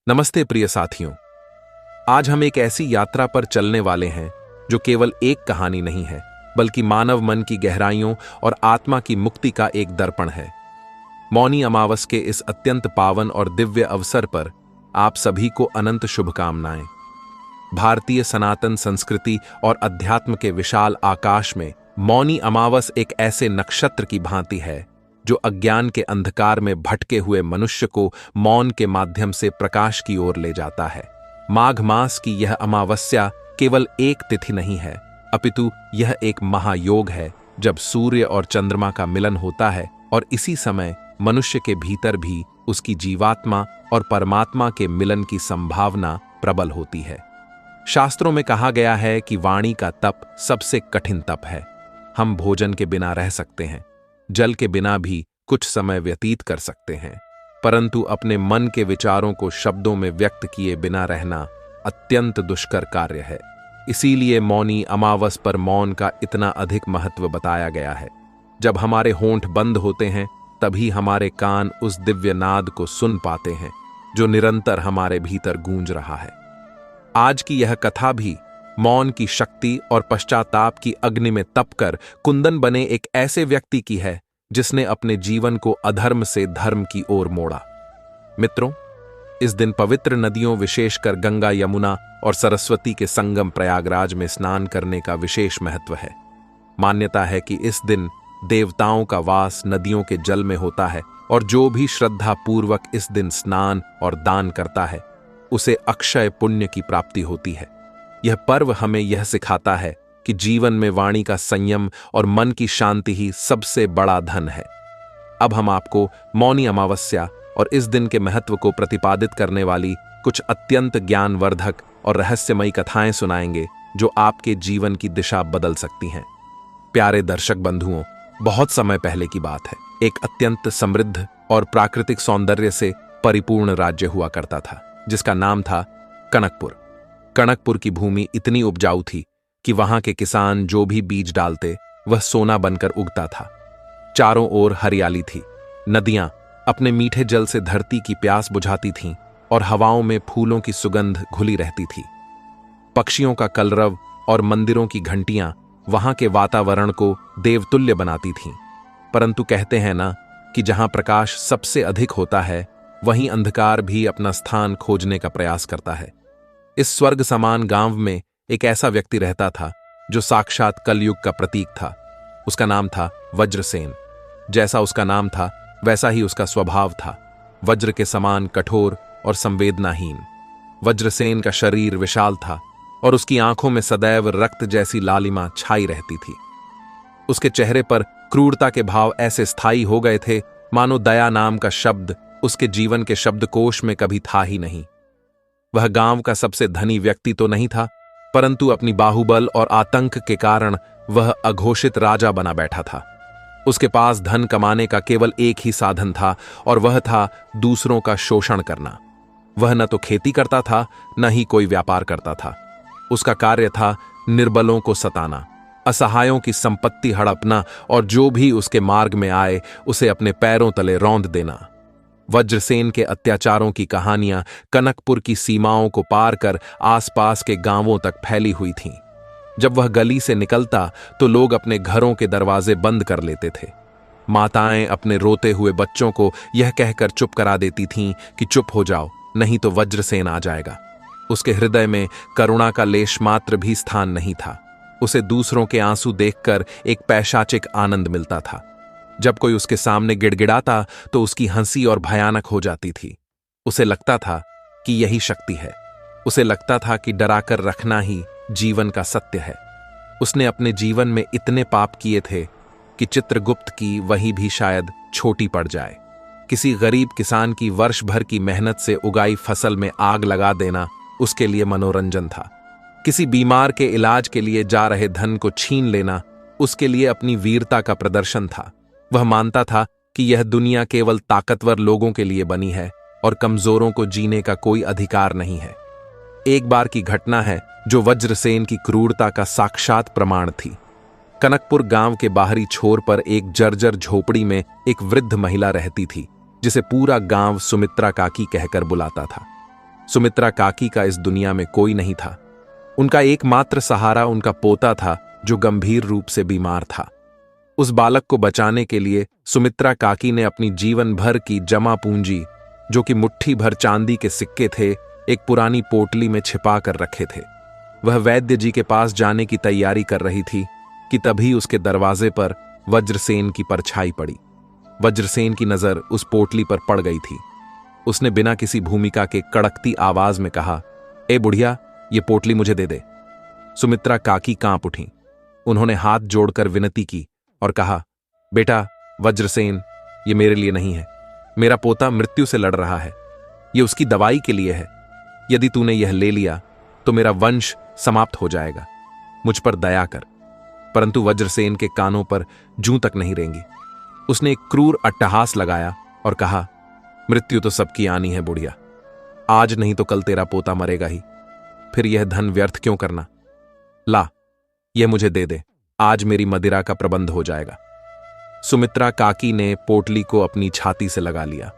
नमस्ते प्रिय साथियों। आज हम एक ऐसी यात्रा पर चलने वाले हैं जो केवल एक कहानी नहीं है, बल्कि मानव मन की गहराइयों और आत्मा की मुक्ति का एक दर्पण है। मौनी अमावस के इस अत्यंत पावन और दिव्य अवसर पर आप सभी को अनंत शुभकामनाएं। भारतीय सनातन संस्कृति और अध्यात्म के विशाल आकाश में मौनी अमावस एक ऐसे नक्षत्र की भांति है जो अज्ञान के अंधकार में भटके हुए मनुष्य को मौन के माध्यम से प्रकाश की ओर ले जाता है। माघ मास की यह अमावस्या केवल एक तिथि नहीं है, अपितु यह एक महायोग है जब सूर्य और चंद्रमा का मिलन होता है और इसी समय मनुष्य के भीतर भी उसकी जीवात्मा और परमात्मा के मिलन की संभावना प्रबल होती है। शास्त्रों में कहा गया है कि वाणी का तप सबसे कठिन तप है। हम भोजन के बिना रह सकते हैं, जल के बिना भी कुछ समय व्यतीत कर सकते हैं, परंतु अपने मन के विचारों को शब्दों में व्यक्त किए बिना रहना अत्यंत दुष्कर कार्य है। इसीलिए मौनी अमावस पर मौन का इतना अधिक महत्व बताया गया है। जब हमारे होंठ बंद होते हैं तभी हमारे कान उस दिव्य नाद को सुन पाते हैं जो निरंतर हमारे भीतर गूंज रहा है। आज की यह कथा भी मौन की शक्ति और पश्चाताप की अग्नि में तपकर कुंदन बने एक ऐसे व्यक्ति की है जिसने अपने जीवन को अधर्म से धर्म की ओर मोड़ा। मित्रों, इस दिन पवित्र नदियों विशेषकर गंगा, यमुना और सरस्वती के संगम प्रयागराज में स्नान करने का विशेष महत्व है। मान्यता है कि इस दिन देवताओं का वास नदियों के जल में होता है और जो भी श्रद्धा पूर्वक इस दिन स्नान और दान करता है उसे अक्षय पुण्य की प्राप्ति होती है। यह पर्व हमें यह सिखाता है कि जीवन में वाणी का संयम और मन की शांति ही सबसे बड़ा धन है। अब हम आपको मौनी अमावस्या और इस दिन के महत्व को प्रतिपादित करने वाली कुछ अत्यंत ज्ञानवर्धक और रहस्यमयी कथाएं सुनाएंगे जो आपके जीवन की दिशा बदल सकती हैं। प्यारे दर्शक बंधुओं, बहुत समय पहले की बात है। एक अत्यंत समृद्ध और प्राकृतिक सौंदर्य से परिपूर्ण राज्य हुआ करता था जिसका नाम था कनकपुर। कनकपुर की भूमि इतनी उपजाऊ थी कि वहां के किसान जो भी बीज डालते वह सोना बनकर उगता था। चारों ओर हरियाली थी। नदियां अपने मीठे जल से धरती की प्यास बुझाती थीं और हवाओं में फूलों की सुगंध घुली रहती थी। पक्षियों का कलरव और मंदिरों की घंटियां वहां के वातावरण को देवतुल्य बनाती थीं। परंतु कहते हैं ना कि जहां प्रकाश सबसे अधिक होता है वहीं अंधकार भी अपना स्थान खोजने का प्रयास करता है। इस स्वर्ग समान गांव में एक ऐसा व्यक्ति रहता था जो साक्षात कलयुग का प्रतीक था। उसका नाम था वज्रसेन। जैसा उसका नाम था वैसा ही उसका स्वभाव था, वज्र के समान कठोर और संवेदनाहीन। वज्रसेन का शरीर विशाल था और उसकी आंखों में सदैव रक्त जैसी लालिमा छाई रहती थी। उसके चेहरे पर क्रूरता के भाव ऐसे स्थायी हो गए थे मानो दया नाम का शब्द उसके जीवन के शब्दकोश में कभी था ही नहीं। वह गांव का सबसे धनी व्यक्ति तो नहीं था, परंतु अपनी बाहुबल और आतंक के कारण वह अघोषित राजा बना बैठा था। उसके पास धन कमाने का केवल एक ही साधन था और वह था दूसरों का शोषण करना। वह न तो खेती करता था न ही कोई व्यापार करता था। उसका कार्य था निर्बलों को सताना, असहायों की संपत्ति हड़पना और जो भी उसके मार्ग में आए उसे अपने पैरों तले रौंद देना। वज्रसेन के अत्याचारों की कहानियां कनकपुर की सीमाओं को पार कर आसपास के गांवों तक फैली हुई थीं। जब वह गली से निकलता तो लोग अपने घरों के दरवाजे बंद कर लेते थे। माताएं अपने रोते हुए बच्चों को यह कहकर चुप करा देती थीं कि चुप हो जाओ, नहीं तो वज्रसेन आ जाएगा। उसके हृदय में करुणा का लेश मात्र भी स्थान नहीं था। उसे दूसरों के आंसू देखकर एक पैशाचिक आनंद मिलता था। जब कोई उसके सामने गिड़गिड़ाता तो उसकी हंसी और भयानक हो जाती थी। उसे लगता था कि यही शक्ति है। उसे लगता था कि डराकर रखना ही जीवन का सत्य है। उसने अपने जीवन में इतने पाप किए थे कि चित्रगुप्त की वही भी शायद छोटी पड़ जाए। किसी गरीब किसान की वर्ष भर की मेहनत से उगाई फसल में आग लगा देना उसके लिए मनोरंजन था। किसी बीमार के इलाज के लिए जा रहे धन को छीन लेना उसके लिए अपनी वीरता का प्रदर्शन था। वह मानता था कि यह दुनिया केवल ताकतवर लोगों के लिए बनी है और कमजोरों को जीने का कोई अधिकार नहीं है। एक बार की घटना है जो वज्रसेन की क्रूरता का साक्षात प्रमाण थी। कनकपुर गांव के बाहरी छोर पर एक जर्जर झोपड़ी में एक वृद्ध महिला रहती थी जिसे पूरा गांव सुमित्रा काकी कहकर बुलाता था। सुमित्रा काकी का इस दुनिया में कोई नहीं था। उनका एकमात्र सहारा उनका पोता था, जो गंभीर रूप से बीमार था। उस बालक को बचाने के लिए सुमित्रा काकी ने अपनी जीवन भर की जमा पूंजी, जो कि मुट्ठी भर चांदी के सिक्के थे, एक पुरानी पोटली में छिपा कर रखे थे। वह वैद्य जी के पास जाने की तैयारी कर रही थी कि तभी उसके दरवाजे पर वज्रसेन की परछाई पड़ी। वज्रसेन की नजर उस पोटली पर पड़ गई थी। उसने बिना किसी भूमिका के कड़कती आवाज में कहा, ए बुढ़िया, ये पोटली मुझे दे दे। सुमित्रा काकी कांप उठी। उन्होंने हाथ जोड़कर विनती की और कहा, बेटा वज्रसेन, ये मेरे लिए नहीं है। मेरा पोता मृत्यु से लड़ रहा है। ये उसकी दवाई के लिए है। यदि तूने यह ले लिया तो मेरा वंश समाप्त हो जाएगा। मुझ पर दया कर। परंतु वज्रसेन के कानों पर जूं तक नहीं रेंगी। उसने एक क्रूर अट्टहास लगाया और कहा, मृत्यु तो सबकी आनी है बुढ़िया। आज नहीं तो कल तेरा पोता मरेगा ही। फिर यह धन व्यर्थ क्यों करना? ला, यह मुझे दे दे। आज मेरी मदिरा का प्रबंध हो जाएगा। सुमित्रा काकी ने पोटली को अपनी छाती से लगा लिया।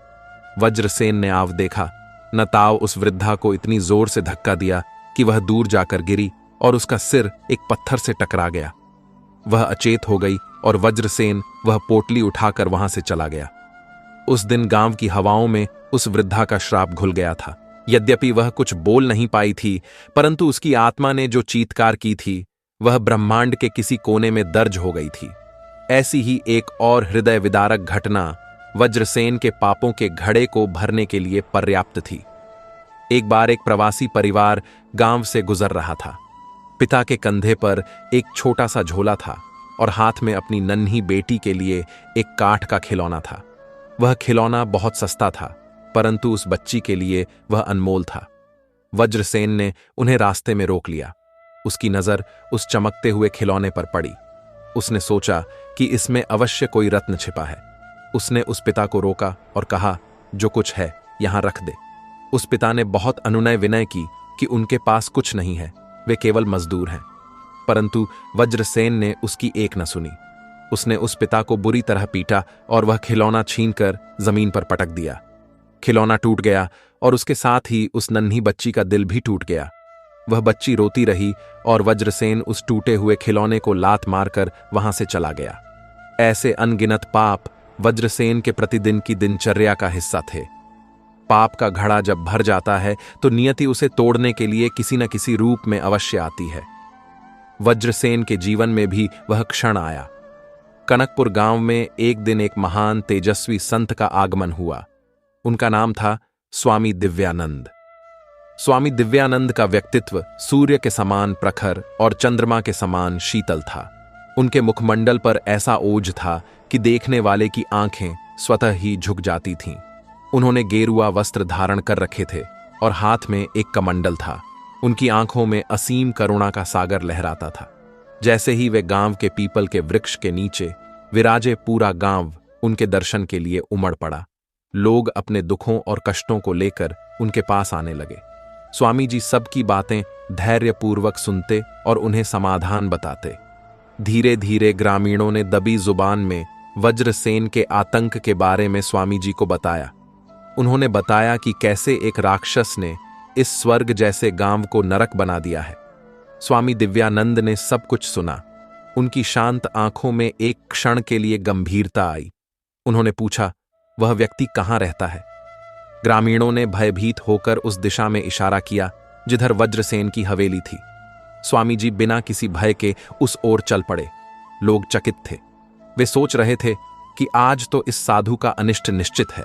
वज्रसेन ने आव देखा न ताव उस वृद्धा को इतनी जोर से धक्का दिया कि वह दूर जाकर गिरी और उसका सिर एक पत्थर से टकरा गया। वह अचेत हो गई और वज्रसेन वह पोटली उठाकर वहां से चला गया। उस दिन गांव की हवाओं में उस वृद्धा का श्राप घुल गया था। यद्यपि वह कुछ बोल नहीं पाई थी, परंतु उसकी आत्मा ने जो चीत्कार की थी वह ब्रह्मांड के किसी कोने में दर्ज हो गई थी। ऐसी ही एक और हृदय विदारक घटना वज्रसेन के पापों के घड़े को भरने के लिए पर्याप्त थी। एक बार एक प्रवासी परिवार गांव से गुजर रहा था। पिता के कंधे पर एक छोटा सा झोला था और हाथ में अपनी नन्ही बेटी के लिए एक काठ का खिलौना था। वह खिलौना बहुत सस्ता था, परंतु उस बच्ची के लिए वह अनमोल था। वज्रसेन ने उन्हें रास्ते में रोक लिया। उसकी नजर उस चमकते हुए खिलौने पर पड़ी। उसने सोचा कि इसमें अवश्य कोई रत्न छिपा है। उसने उस पिता को रोका और कहा, जो कुछ है यहां रख दे। उस पिता ने बहुत अनुनय विनय की कि उनके पास कुछ नहीं है, वे केवल मजदूर हैं। परंतु वज्रसेन ने उसकी एक न सुनी। उसने उस पिता को बुरी तरह पीटा और वह खिलौना छीनकर जमीन पर पटक दिया। खिलौना टूट गया और उसके साथ ही उस नन्ही बच्ची का दिल भी टूट गया। वह बच्ची रोती रही और वज्रसेन उस टूटे हुए खिलौने को लात मारकर वहां से चला गया। ऐसे अनगिनत पाप वज्रसेन के प्रतिदिन की दिनचर्या का हिस्सा थे। पाप का घड़ा जब भर जाता है तो नियति उसे तोड़ने के लिए किसी न किसी रूप में अवश्य आती है। वज्रसेन के जीवन में भी वह क्षण आया। कनकपुर गांव में एक दिन एक महान तेजस्वी संत का आगमन हुआ। उनका नाम था स्वामी दिव्यानंद। स्वामी दिव्यानंद का व्यक्तित्व सूर्य के समान प्रखर और चंद्रमा के समान शीतल था। उनके मुखमंडल पर ऐसा ओज था कि देखने वाले की आंखें स्वतः ही झुक जाती थीं। उन्होंने गेरुआ वस्त्र धारण कर रखे थे और हाथ में एक कमंडल था। उनकी आंखों में असीम करुणा का सागर लहराता था। जैसे ही वे गांव के पीपल के वृक्ष के नीचे विराजे, पूरा गांव उनके दर्शन के लिए उमड़ पड़ा। लोग अपने दुखों और कष्टों को लेकर उनके पास आने लगे। स्वामी जी सबकी बातें धैर्यपूर्वक सुनते और उन्हें समाधान बताते। धीरे धीरे ग्रामीणों ने दबी जुबान में वज्रसेन के आतंक के बारे में स्वामी जी को बताया। उन्होंने बताया कि कैसे एक राक्षस ने इस स्वर्ग जैसे गांव को नरक बना दिया है। स्वामी दिव्यानंद ने सब कुछ सुना। उनकी शांत आंखों में एक क्षण के लिए गंभीरता आई। उन्होंने पूछा, वह व्यक्ति कहां रहता है? ग्रामीणों ने भयभीत होकर उस दिशा में इशारा किया जिधर वज्रसेन की हवेली थी। स्वामी जी बिना किसी भय के उस ओर चल पड़े। लोग चकित थे। वे सोच रहे थे कि आज तो इस साधु का अनिष्ट निश्चित है।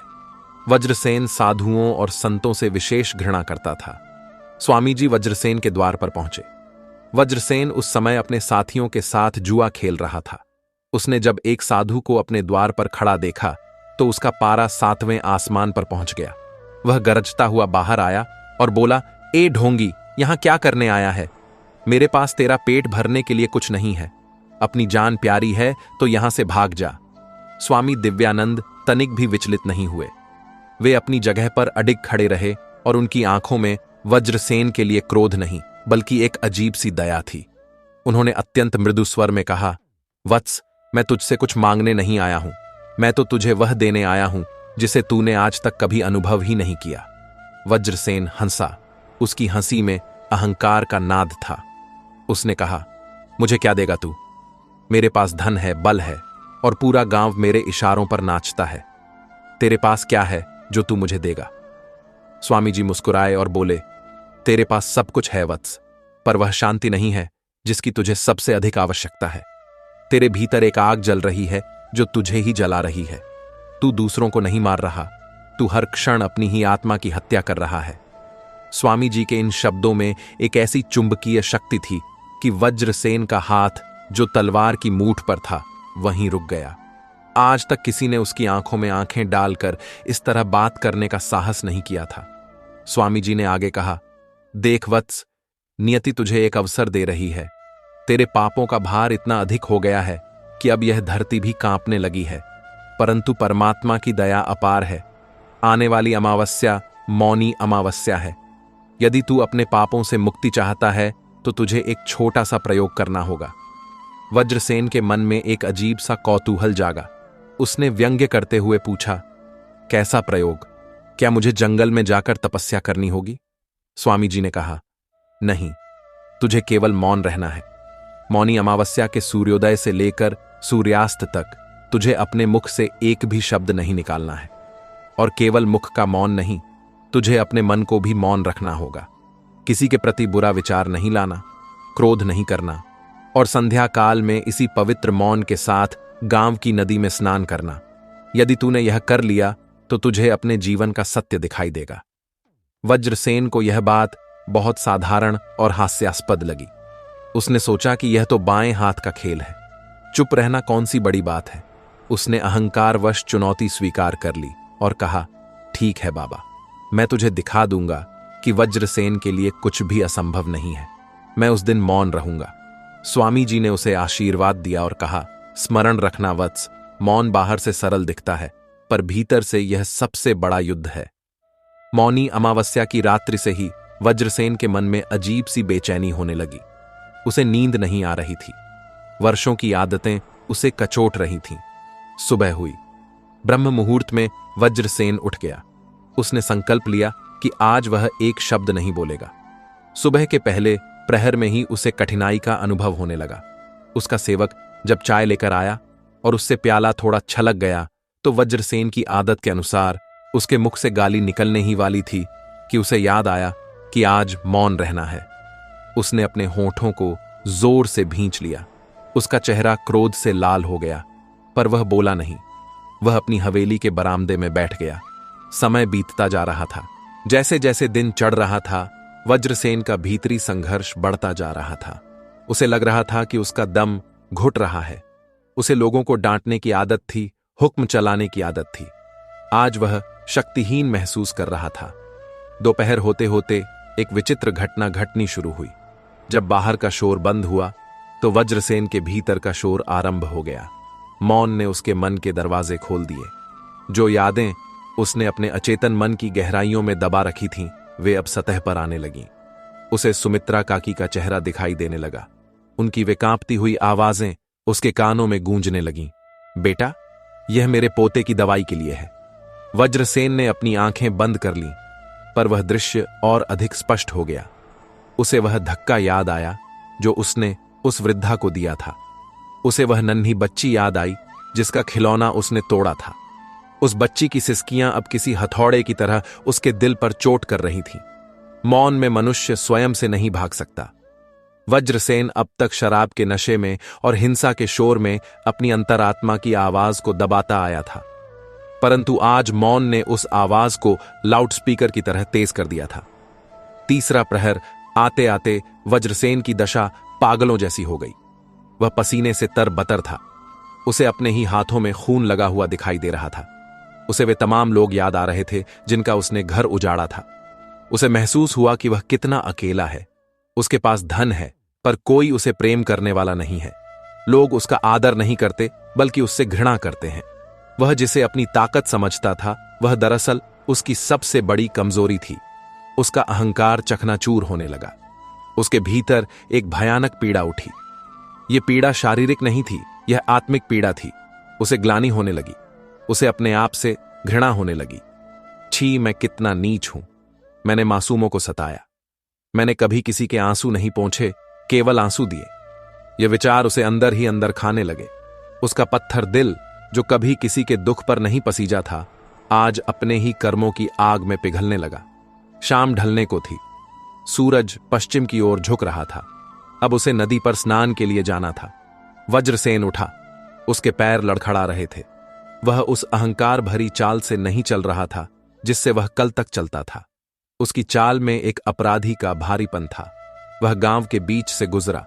वज्रसेन साधुओं और संतों से विशेष घृणा करता था। स्वामी जी वज्रसेन के द्वार पर पहुंचे। वज्रसेन उस समय अपने साथियों के साथ जुआ खेल रहा था। उसने जब एक साधु को अपने द्वार पर खड़ा देखा तो उसका पारा 7वें आसमान पर पहुंच गया। वह गरजता हुआ बाहर आया और बोला, ए ढोंगी, यहां क्या करने आया है? मेरे पास तेरा पेट भरने के लिए कुछ नहीं है। अपनी जान प्यारी है तो यहां से भाग जा। स्वामी दिव्यानंद तनिक भी विचलित नहीं हुए। वे अपनी जगह पर अडिग खड़े रहे और उनकी आंखों में वज्रसेन के लिए क्रोध नहीं बल्कि एक अजीब सी दया थी। उन्होंने अत्यंत मृदु स्वर में कहा, वत्स, मैं तुझसे कुछ मांगने नहीं आया हूं। मैं तो तुझे वह देने आया हूं जिसे तूने आज तक कभी अनुभव ही नहीं किया। वज्रसेन हंसा। उसकी हंसी में अहंकार का नाद था। उसने कहा, मुझे क्या देगा तू? मेरे पास धन है, बल है और पूरा गांव मेरे इशारों पर नाचता है। तेरे पास क्या है जो तू मुझे देगा? स्वामी जी मुस्कुराए और बोले, तेरे पास सब कुछ है वत्स, पर वह शांति नहीं है जिसकी तुझे सबसे अधिक आवश्यकता है। तेरे भीतर एक आग जल रही है जो तुझे ही जला रही है। तू दूसरों को नहीं मार रहा, तू हर क्षण अपनी ही आत्मा की हत्या कर रहा है। स्वामी जी के इन शब्दों में एक ऐसी चुंबकीय शक्ति थी कि वज्रसेन का हाथ जो तलवार की मूठ पर था वहीं रुक गया। आज तक किसी ने उसकी आंखों में आंखें डालकर इस तरह बात करने का साहस नहीं किया था। स्वामी जी ने आगे कहा, देख वत्स, नियति तुझे एक अवसर दे रही है। तेरे पापों का भार इतना अधिक हो गया है कि अब यह धरती भी कांपने लगी है, परंतु परमात्मा की दया अपार है। आने वाली अमावस्या मौनी अमावस्या है। यदि तू अपने पापों से मुक्ति चाहता है तो तुझे एक छोटा सा प्रयोग करना होगा। वज्रसेन के मन में एक अजीब सा कौतूहल जागा। उसने व्यंग्य करते हुए पूछा, कैसा प्रयोग? क्या मुझे जंगल में जाकर तपस्या करनी होगी? स्वामी जी ने कहा, नहीं, तुझे केवल मौन रहना है। मौनी अमावस्या के सूर्योदय से लेकर सूर्यास्त तक तुझे अपने मुख से एक भी शब्द नहीं निकालना है। और केवल मुख का मौन नहीं, तुझे अपने मन को भी मौन रखना होगा। किसी के प्रति बुरा विचार नहीं लाना, क्रोध नहीं करना, और संध्या काल में इसी पवित्र मौन के साथ गांव की नदी में स्नान करना। यदि तूने यह कर लिया तो तुझे अपने जीवन का सत्य दिखाई देगा। वज्रसेन को यह बात बहुत साधारण और हास्यास्पद लगी। उसने सोचा कि यह तो बाएं हाथ का खेल है, चुप रहना कौन सी बड़ी बात है। उसने अहंकारवश चुनौती स्वीकार कर ली और कहा, ठीक है बाबा, मैं तुझे दिखा दूंगा कि वज्रसेन के लिए कुछ भी असंभव नहीं है। मैं उस दिन मौन रहूंगा। स्वामी जी ने उसे आशीर्वाद दिया और कहा, स्मरण रखना वत्स, मौन बाहर से सरल दिखता है, पर भीतर से यह सबसे बड़ा युद्ध है। मौनी अमावस्या की रात्रि से ही वज्रसेन के मन में अजीब सी बेचैनी होने लगी। उसे नींद नहीं आ रही थी। वर्षों की आदतें उसे कचोट रही थीं। सुबह हुई। ब्रह्म मुहूर्त में वज्रसेन उठ गया। उसने संकल्प लिया कि आज वह एक शब्द नहीं बोलेगा। सुबह के पहले प्रहर में ही उसे कठिनाई का अनुभव होने लगा। उसका सेवक जब चाय लेकर आया और उससे प्याला थोड़ा छलक गया तो वज्रसेन की आदत के अनुसार उसके मुख से गाली निकलने ही वाली थी कि उसे याद आया कि आज मौन रहना है। उसने अपने होठों को जोर से भींच लिया। उसका चेहरा क्रोध से लाल हो गया, पर वह बोला नहीं। वह अपनी हवेली के बरामदे में बैठ गया। समय बीतता जा रहा था। जैसे जैसे दिन चढ़ रहा था, वज्रसेन का भीतरी संघर्ष बढ़ता जा रहा था। उसे लग रहा था कि उसका दम घुट रहा है। उसे लोगों को डांटने की आदत थी, हुक्म चलाने की आदत थी। आज वह शक्तिहीन महसूस कर रहा था। दोपहर होते होते एक विचित्र घटना घटनी शुरू हुई। जब बाहर का शोर बंद हुआ तो वज्रसेन के भीतर का शोर आरंभ हो गया। मौन ने उसके मन के दरवाजे खोल दिए। जो यादें उसने अपने अचेतन मन की गहराइयों में दबा रखी थीं, वे अब सतह पर आने लगीं। उसे सुमित्रा काकी का चेहरा दिखाई देने लगा। उनकी वे कांपती हुई आवाजें उसके कानों में गूंजने लगीं। बेटा, यह मेरे पोते की दवाई के लिए है। वज्रसेन ने अपनी आंखें बंद कर लीं, पर वह दृश्य और अधिक स्पष्ट हो गया। उसे वह धक्का याद आया जो उसने उस वृद्धा को दिया था। उसे वह नन्ही बच्ची याद आई जिसका खिलौना उसने तोड़ा था। उस बच्ची की सिसकियां अब किसी हथौड़े की तरह उसके दिल पर चोट कर रही थीं। मौन में मनुष्य स्वयं से नहीं भाग सकता। वज्रसेन अब तक शराब के नशे में और हिंसा के शोर में अपनी अंतरात्मा की आवाज को दबाता आया था, परंतु आज मौन ने उस आवाज को लाउडस्पीकर की तरह तेज कर दिया था। तीसरा प्रहर आते आते वज्रसेन की दशा पागलों जैसी हो गई। वह पसीने से तरबतर था। उसे अपने ही हाथों में खून लगा हुआ दिखाई दे रहा था। उसे वे तमाम लोग याद आ रहे थे जिनका उसने घर उजाड़ा था। उसे महसूस हुआ कि वह कितना अकेला है। उसके पास धन है, पर कोई उसे प्रेम करने वाला नहीं है। लोग उसका आदर नहीं करते, बल्कि उससे घृणा करते हैं। वह जिसे अपनी ताकत समझता था, वह दरअसल उसकी सबसे बड़ी कमजोरी थी। उसका अहंकार चकनाचूर होने लगा। उसके भीतर एक भयानक पीड़ा उठी। यह पीड़ा शारीरिक नहीं थी, यह आत्मिक पीड़ा थी। उसे ग्लानि होने लगी। उसे अपने आप से घृणा होने लगी। छी, मैं कितना नीच हूं। मैंने मासूमों को सताया। मैंने कभी किसी के आंसू नहीं पोंछे, केवल आंसू दिए। ये विचार उसे अंदर ही अंदर खाने लगे। उसका पत्थर दिल, जो कभी किसी के दुख पर नहीं पसीजा था, आज अपने ही कर्मों की आग में पिघलने लगा। शाम ढलने को थी। सूरज पश्चिम की ओर झुक रहा था। अब उसे नदी पर स्नान के लिए जाना था। वज्रसेन उठा। उसके पैर लड़खड़ा रहे थे। वह उस अहंकार भरी चाल से नहीं चल रहा था जिससे वह कल तक चलता था। उसकी चाल में एक अपराधी का भारीपन था। वह गांव के बीच से गुजरा।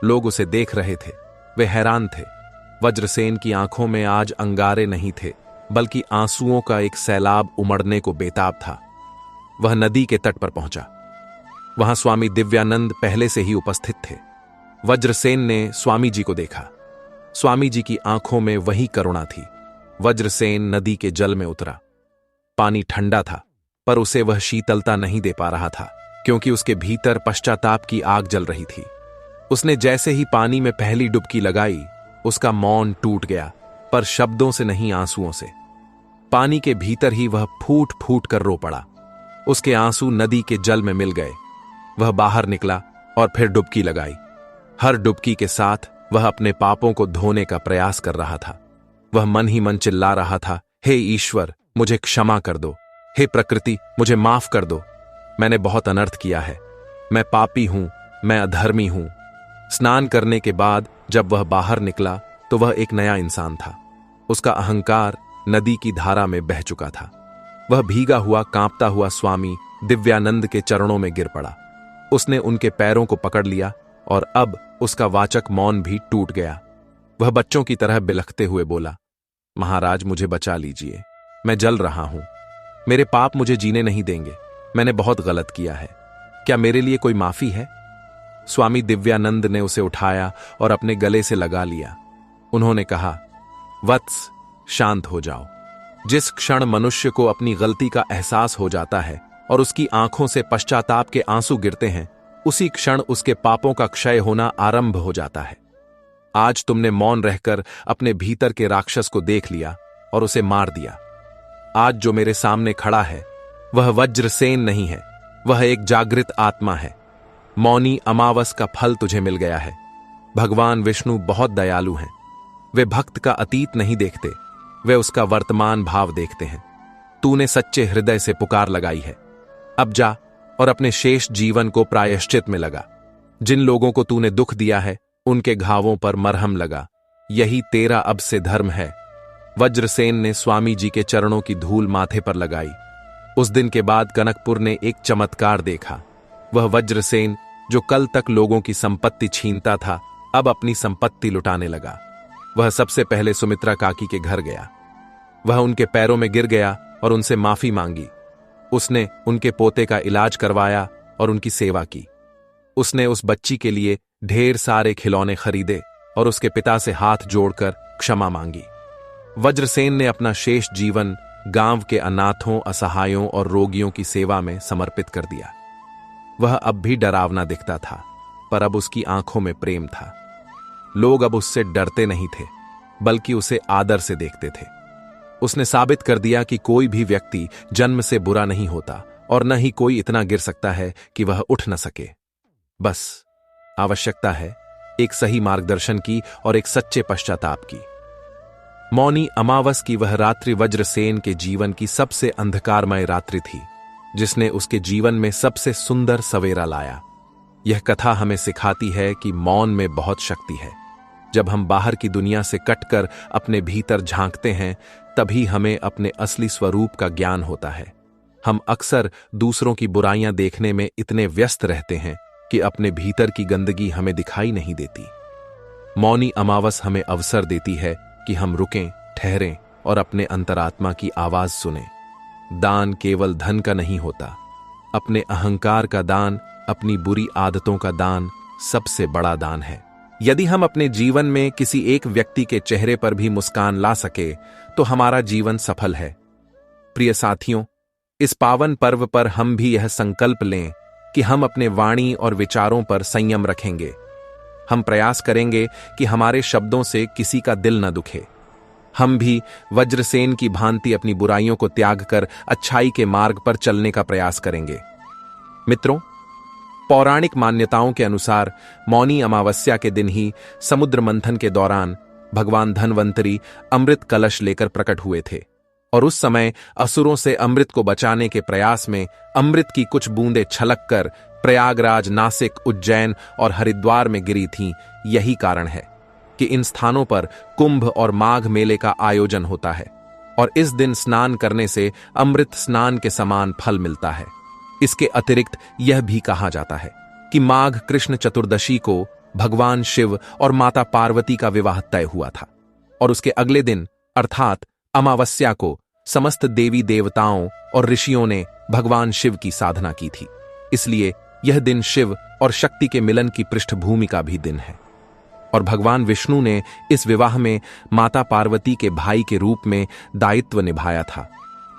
लोग उसे देख रहे थे। वे हैरान थे। वज्रसेन की आंखों में आज अंगारे नहीं थे, बल्कि आंसुओं का एक सैलाब उमड़ने को बेताब था। वह नदी के तट पर पहुंचा। वहां स्वामी दिव्यानंद पहले से ही उपस्थित थे। वज्रसेन ने स्वामी जी को देखा। स्वामी जी की आंखों में वही करुणा थी। वज्रसेन नदी के जल में उतरा। पानी ठंडा था, पर उसे वह शीतलता नहीं दे पा रहा था, क्योंकि उसके भीतर पश्चाताप की आग जल रही थी। उसने जैसे ही पानी में पहली डुबकी लगाई, उसका मौन टूट गया, पर शब्दों से नहीं, आंसुओं से। पानी के भीतर ही वह फूट फूट कर रो पड़ा। उसके आंसू नदी के जल में मिल गए। वह बाहर निकला और फिर डुबकी लगाई। हर डुबकी के साथ वह अपने पापों को धोने का प्रयास कर रहा था। वह मन ही मन चिल्ला रहा था, हे ईश्वर, मुझे क्षमा कर दो। हे प्रकृति, मुझे माफ कर दो। मैंने बहुत अनर्थ किया है। मैं पापी हूं, मैं अधर्मी हूं। स्नान करने के बाद जब वह बाहर निकला तो वह एक नया इंसान था। उसका अहंकार नदी की धारा में बह चुका था। वह भीगा हुआ, कांपता हुआ स्वामी दिव्यानंद के चरणों में गिर पड़ा। उसने उनके पैरों को पकड़ लिया और अब उसका वाचक मौन भी टूट गया। वह बच्चों की तरह बिलखते हुए बोला, महाराज, मुझे बचा लीजिए। मैं जल रहा हूं। मेरे पाप मुझे जीने नहीं देंगे। मैंने बहुत गलत किया है। क्या मेरे लिए कोई माफी है? स्वामी दिव्यानंद ने उसे उठाया और अपने गले से लगा लिया। उन्होंने कहा, वत्स, शांत हो जाओ। जिस क्षण मनुष्य को अपनी गलती का एहसास हो जाता है और उसकी आंखों से पश्चाताप के आंसू गिरते हैं, उसी क्षण उसके पापों का क्षय होना आरंभ हो जाता है। आज तुमने मौन रहकर अपने भीतर के राक्षस को देख लिया और उसे मार दिया। आज जो मेरे सामने खड़ा है वह वज्रसेन नहीं है, वह एक जागृत आत्मा है। मौनी अमावस का फल तुझे मिल गया है। भगवान विष्णु बहुत दयालु हैं। वे भक्त का अतीत नहीं देखते, वे उसका वर्तमान भाव देखते हैं। तूने सच्चे हृदय से पुकार लगाई है। अब जा और अपने शेष जीवन को प्रायश्चित में लगा। जिन लोगों को तूने दुख दिया है उनके घावों पर मरहम लगा। यही तेरा अब से धर्म है। वज्रसेन ने स्वामी जी के चरणों की धूल माथे पर लगाई। उस दिन के बाद कनकपुर ने एक चमत्कार देखा। वह वज्रसेन, जो कल तक लोगों की संपत्ति छीनता था, अब अपनी संपत्ति लुटाने लगा। वह सबसे पहले सुमित्रा काकी के घर गया। वह उनके पैरों में गिर गया और उनसे माफी मांगी। उसने उनके पोते का इलाज करवाया और उनकी सेवा की। उसने उस बच्ची के लिए ढेर सारे खिलौने खरीदे और उसके पिता से हाथ जोड़कर क्षमा मांगी। वज्रसेन ने अपना शेष जीवन गांव के अनाथों, असहायों और रोगियों की सेवा में समर्पित कर दिया। वह अब भी डरावना दिखता था, पर अब उसकी आंखों में प्रेम था। लोग अब उससे डरते नहीं थे, बल्कि उसे आदर से देखते थे। उसने साबित कर दिया कि कोई भी व्यक्ति जन्म से बुरा नहीं होता और न ही कोई इतना गिर सकता है कि वह उठ न सके। बस आवश्यकता है एक सही मार्गदर्शन की और एक सच्चे पश्चाताप की। मौनी अमावस की वह रात्रि वज्रसेन के जीवन की सबसे अंधकारमय रात्रि थी, जिसने उसके जीवन में सबसे सुंदर सवेरा लाया। यह कथा हमें सिखाती है कि मौन में बहुत शक्ति है। जब हम बाहर की दुनिया से कटकर अपने भीतर झांकते हैं, तभी हमें अपने असली स्वरूप का ज्ञान होता है। हम अक्सर दूसरों की बुराइयां देखने में इतने व्यस्त रहते हैं कि अपने भीतर की गंदगी हमें दिखाई नहीं देती। मौनी अमावस हमें अवसर देती है कि हम रुकें, ठहरें और अपने अंतरात्मा की आवाज सुनें। दान केवल धन का नहीं होता। अपने अहंकार का दान, अपनी बुरी आदतों का दान सबसे बड़ा दान है। यदि हम अपने जीवन में किसी एक व्यक्ति के चेहरे पर भी मुस्कान ला सके तो हमारा जीवन सफल है। प्रिय साथियों, इस पावन पर्व पर हम भी यह संकल्प लें कि हम अपने वाणी और विचारों पर संयम रखेंगे। हम प्रयास करेंगे कि हमारे शब्दों से किसी का दिल न दुखे। हम भी वज्रसेन की भांति अपनी बुराइयों को त्याग कर अच्छाई के मार्ग पर चलने का प्रयास करेंगे। मित्रों, पौराणिक मान्यताओं के अनुसार मौनी अमावस्या के दिन ही समुद्र मंथन के दौरान भगवान धन्वंतरी अमृत कलश लेकर प्रकट हुए थे और उस समय असुरों से अमृत को बचाने के प्रयास में अमृत की कुछ बूंदें छलक कर प्रयागराज, नासिक, उज्जैन और हरिद्वार में गिरी थीं। यही कारण है कि इन स्थानों पर कुंभ और माघ मेले का आयोजन होता है और इस दिन स्नान करने से अमृत स्नान के समान फल मिलता है। इसके अतिरिक्त यह भी कहा जाता है कि माघ कृष्ण चतुर्दशी को भगवान शिव और माता पार्वती का विवाह तय हुआ था और उसके अगले दिन अर्थात अमावस्या को समस्त देवी देवताओं और ऋषियों ने भगवान शिव की साधना की थी। इसलिए यह दिन शिव और शक्ति के मिलन की पृष्ठभूमि का भी दिन है और भगवान विष्णु ने इस विवाह में माता पार्वती के भाई के रूप में दायित्व निभाया था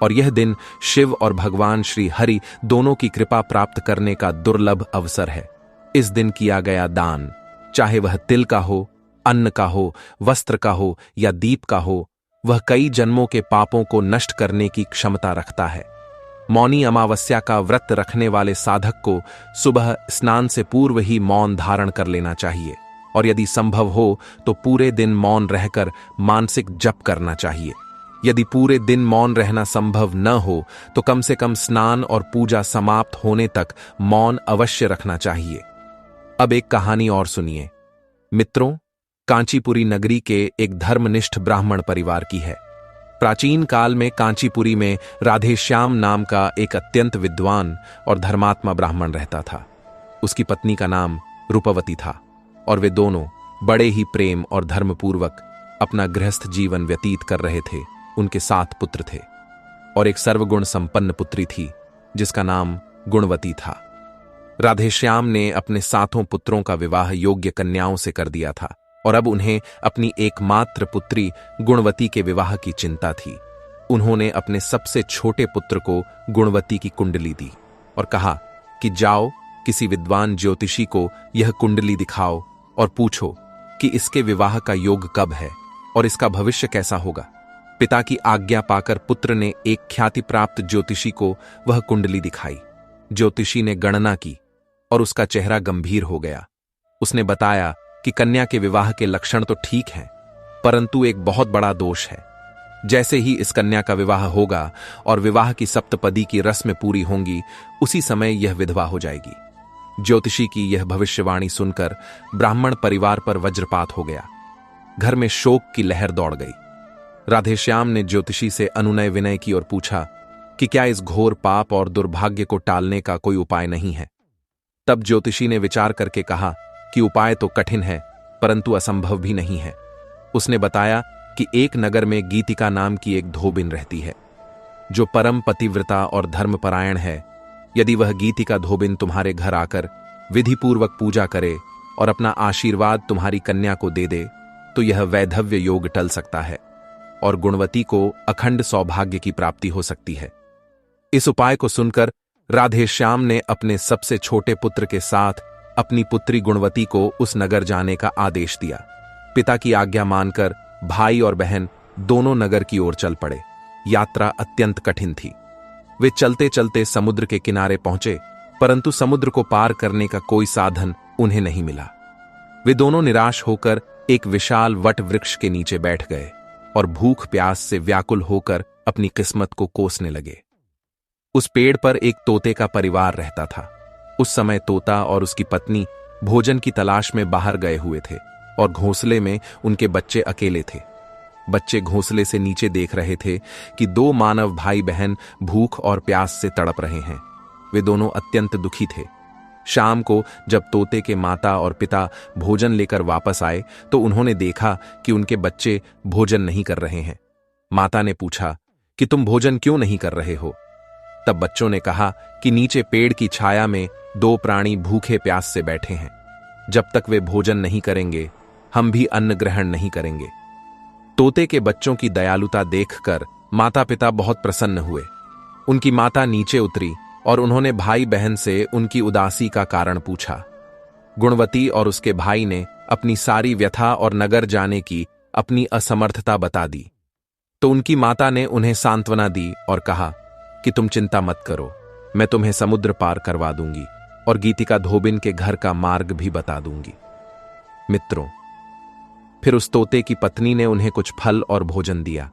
और यह दिन शिव और भगवान श्री हरि दोनों की कृपा प्राप्त करने का दुर्लभ अवसर है। इस दिन किया गया दान, चाहे वह तिल का हो, अन्न का हो, वस्त्र का हो या दीप का हो, वह कई जन्मों के पापों को नष्ट करने की क्षमता रखता है। मौनी अमावस्या का व्रत रखने वाले साधक को सुबह स्नान से पूर्व ही मौन धारण कर लेना चाहिए और यदि संभव हो तो पूरे दिन मौन रहकर मानसिक जप करना चाहिए। यदि पूरे दिन मौन रहना संभव न हो तो कम से कम स्नान और पूजा समाप्त होने तक मौन अवश्य रखना चाहिए। अब एक कहानी और सुनिए। मित्रों, कांचीपुरी नगरी के एक धर्मनिष्ठ ब्राह्मण परिवार की है। प्राचीन काल में कांचीपुरी में राधेश्याम नाम का एक अत्यंत विद्वान और धर्मात्मा ब्राह्मण रहता था। उसकी पत्नी का नाम रूपवती था और वे दोनों बड़े ही प्रेम और धर्मपूर्वक अपना गृहस्थ जीवन व्यतीत कर रहे थे। उनके 7 पुत्र थे और एक सर्वगुण संपन्न पुत्री थी जिसका नाम गुणवती था। राधेश्याम ने अपने 7 पुत्रों का विवाह योग्य कन्याओं से कर दिया था और अब उन्हें अपनी एकमात्र पुत्री गुणवती के विवाह की चिंता थी। उन्होंने अपने सबसे छोटे पुत्र को गुणवती की कुंडली दी और कहा कि जाओ किसी विद्वान ज्योतिषी को यह कुंडली दिखाओ और पूछो कि इसके विवाह का योग कब है और इसका भविष्य कैसा होगा। पिता की आज्ञा पाकर पुत्र ने एक ख्याति प्राप्त ज्योतिषी को वह कुंडली दिखाई। ज्योतिषी ने गणना की और उसका चेहरा गंभीर हो गया। उसने बताया कि कन्या के विवाह के लक्षण तो ठीक हैं, परंतु एक बहुत बड़ा दोष है। जैसे ही इस कन्या का विवाह होगा और विवाह की सप्तपदी की रस्में पूरी होंगी, उसी समय यह विधवा हो जाएगी। ज्योतिषी की यह भविष्यवाणी सुनकर ब्राह्मण परिवार पर वज्रपात हो गया। घर में शोक की लहर दौड़ गई। राधेश्याम ने ज्योतिषी से अनुनय विनय की और पूछा कि क्या इस घोर पाप और दुर्भाग्य को टालने का कोई उपाय नहीं है। तब ज्योतिषी ने विचार करके कहा कि उपाय तो कठिन है परंतु असंभव भी नहीं है। उसने बताया कि एक नगर में गीतिका नाम की एक धोबिन रहती है जो परम पतिव्रता और धर्मपरायण है। यदि वह गीतिका धोबिन तुम्हारे घर आकर विधिपूर्वक पूजा करे और अपना आशीर्वाद तुम्हारी कन्या को दे दे तो यह वैधव्य योग टल सकता है और गुणवती को अखंड सौभाग्य की प्राप्ति हो सकती है। इस उपाय को सुनकर राधेश्याम ने अपने सबसे छोटे पुत्र के साथ अपनी पुत्री गुणवती को उस नगर जाने का आदेश दिया। पिता की आज्ञा मानकर भाई और बहन दोनों नगर की ओर चल पड़े। यात्रा अत्यंत कठिन थी। वे चलते चलते समुद्र के किनारे पहुंचे, परंतु समुद्र को पार करने का कोई साधन उन्हें नहीं मिला। वे दोनों निराश होकर एक विशाल वट वृक्ष के नीचे बैठ गए और भूख प्यास से व्याकुल होकर अपनी किस्मत को कोसने लगे। उस पेड़ पर एक तोते का परिवार रहता था। उस समय तोता और उसकी पत्नी भोजन की तलाश में बाहर गए हुए थे और घोंसले में उनके बच्चे अकेले थे। बच्चे घोंसले से नीचे देख रहे थे कि 2 मानव भाई बहन भूख और प्यास से तड़प रहे हैं। वे दोनों अत्यंत दुखी थे। शाम को जब तोते के माता और पिता भोजन लेकर वापस आए तो उन्होंने देखा कि उनके बच्चे भोजन नहीं कर रहे हैं। माता ने पूछा कि तुम भोजन क्यों नहीं कर रहे हो? तब बच्चों ने कहा कि नीचे पेड़ की छाया में 2 प्राणी भूखे प्यास से बैठे हैं। जब तक वे भोजन नहीं करेंगे हम भी अन्न ग्रहण नहीं करेंगे। तोते के बच्चों की दयालुता देखकर माता पिता बहुत प्रसन्न हुए। उनकी माता नीचे उतरी और उन्होंने भाई बहन से उनकी उदासी का कारण पूछा। गुणवती और उसके भाई ने अपनी सारी व्यथा और नगर जाने की अपनी असमर्थता बता दी तो उनकी माता ने उन्हें सांत्वना दी और कहा कि तुम चिंता मत करो, मैं तुम्हें समुद्र पार करवा दूंगी और गीतिका धोबिन के घर का मार्ग भी बता दूंगी। मित्रों, फिर उस तोते की पत्नी ने उन्हें कुछ फल और भोजन दिया,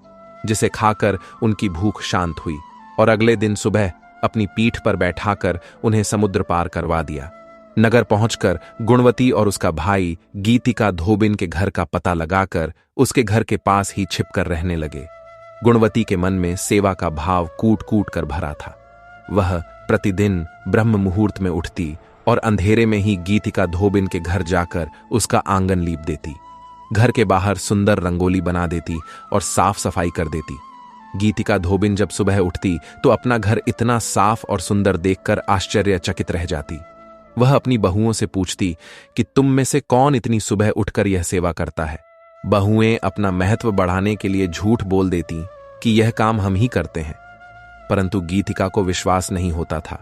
जिसे खाकर उनकी भूख शांत हुई और अगले दिन सुबह अपनी पीठ पर बैठाकर उन्हें समुद्र पार करवा दिया। नगर पहुंचकर गुणवती और उसका भाई गीतिका धोबिन के घर का पता लगाकर उसके घर के पास ही छिपकर रहने लगे। गुणवती के मन में सेवा का भाव कूट कूट कर भरा था। वह प्रतिदिन ब्रह्म मुहूर्त में उठती और अंधेरे में ही गीतिका धोबिन के घर जाकर उसका आंगन लीप देती, घर के बाहर सुंदर रंगोली बना देती और साफ सफाई कर देती। गीतिका धोबिन जब सुबह उठती तो अपना घर इतना साफ और सुंदर देखकर आश्चर्यचकित रह जाती। वह अपनी बहुओं से पूछती कि तुम में से कौन इतनी सुबह उठकर यह सेवा करता है। बहुएं अपना महत्व बढ़ाने के लिए झूठ बोल देती कि यह काम हम ही करते हैं, परंतु गीतिका को विश्वास नहीं होता था,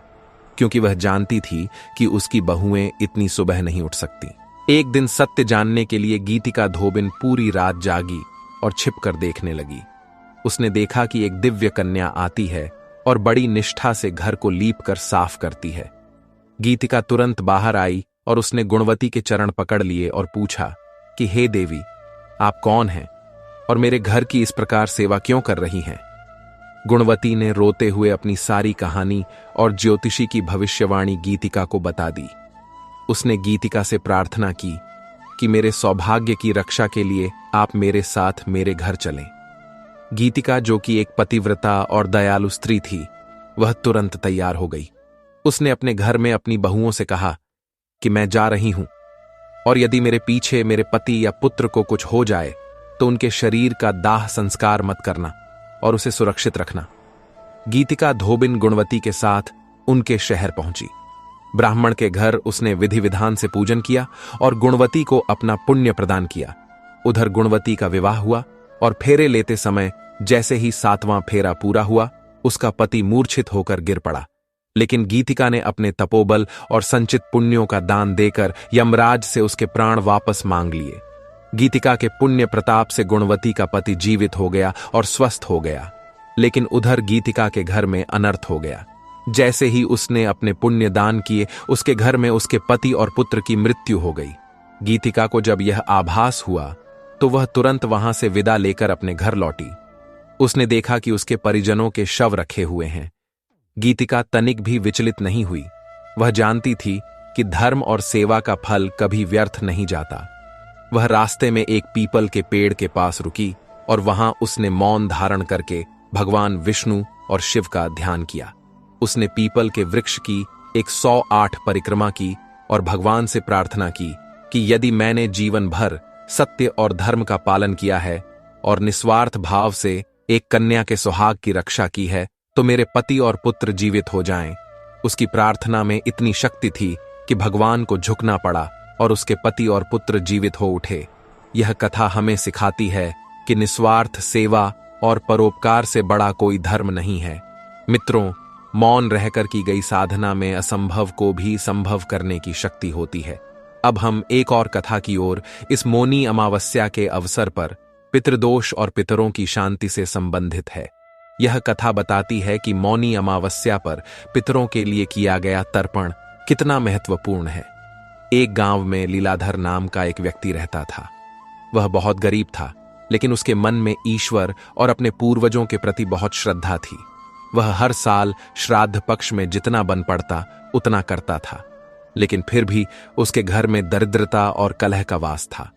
क्योंकि वह जानती थी कि उसकी बहुएं इतनी सुबह नहीं उठ सकती। एक दिन सत्य जानने के लिए गीतिका धोबिन पूरी रात जागी और छिपकर देखने लगी। उसने देखा कि एक दिव्य कन्या आती है और बड़ी निष्ठा से घर को लीप कर साफ करती है। गीतिका तुरंत बाहर आई और उसने गुणवती के चरण पकड़ लिए और पूछा कि हे देवी, आप कौन हैं और मेरे घर की इस प्रकार सेवा क्यों कर रही हैं? गुणवती ने रोते हुए अपनी सारी कहानी और ज्योतिषी की भविष्यवाणी गीतिका को बता दी। उसने गीतिका से प्रार्थना की कि मेरे सौभाग्य की रक्षा के लिए आप मेरे साथ मेरे घर चलें। गीतिका, जो कि एक पतिव्रता और दयालु स्त्री थी, वह तुरंत तैयार हो गई। उसने अपने घर में अपनी बहुओं से कहा कि मैं जा रही हूं और यदि मेरे पीछे मेरे पति या पुत्र को कुछ हो जाए तो उनके शरीर का दाह संस्कार मत करना और उसे सुरक्षित रखना। गीतिका धोबिन गुणवती के साथ उनके शहर पहुंची। ब्राह्मण के घर उसने विधि विधान से पूजन किया और गुणवती को अपना पुण्य प्रदान किया। उधर गुणवती का विवाह हुआ और फेरे लेते समय जैसे ही 7वां फेरा पूरा हुआ, उसका पति मूर्छित होकर गिर पड़ा। लेकिन गीतिका ने अपने तपोबल और संचित पुण्यों का दान देकर यमराज से उसके प्राण वापस मांग लिए। गीतिका के पुण्य प्रताप से गुणवती का पति जीवित हो गया और स्वस्थ हो गया। लेकिन उधर गीतिका के घर में अनर्थ हो गया। जैसे ही उसने अपने पुण्य दान किए, उसके घर में उसके पति और पुत्र की मृत्यु हो गई। गीतिका को जब यह आभास हुआ तो वह तुरंत वहां से विदा लेकर अपने घर लौटी। उसने देखा कि उसके परिजनों के शव रखे हुए हैं। गीतिका तनिक भी विचलित नहीं हुई। वह जानती थी कि धर्म और सेवा का फल कभी व्यर्थ नहीं जाता। वह रास्ते में एक पीपल के पेड़ के पास रुकी और वहां उसने मौन धारण करके भगवान विष्णु और शिव का ध्यान किया। उसने पीपल के वृक्ष की 108 परिक्रमा की और भगवान से प्रार्थना की कि यदि मैंने जीवन भर सत्य और धर्म का पालन किया है और निस्वार्थ भाव से एक कन्या के सुहाग की रक्षा की है, तो मेरे पति और पुत्र जीवित हो जाएं। उसकी प्रार्थना में इतनी शक्ति थी कि भगवान को झुकना पड़ा और उसके पति और पुत्र जीवित हो उठे। यह कथा हमें सिखाती है कि निस्वार्थ सेवा और परोपकार से बड़ा कोई धर्म नहीं है। मित्रों, मौन रहकर की गई साधना में असंभव को भी संभव करने की शक्ति होती है। अब हम एक और कथा की ओर, इस मौनी अमावस्या के अवसर पर पितृदोष और पितरों की शांति से संबंधित है। यह कथा बताती है कि मौनी अमावस्या पर पितरों के लिए किया गया तर्पण कितना महत्वपूर्ण है। एक गांव में लीलाधर नाम का एक व्यक्ति रहता था। वह बहुत गरीब था, लेकिन उसके मन में ईश्वर और अपने पूर्वजों के प्रति बहुत श्रद्धा थी। वह हर साल श्राद्ध पक्ष में जितना बन पड़ता उतना करता था, लेकिन फिर भी उसके घर में दरिद्रता और कलह का वास था।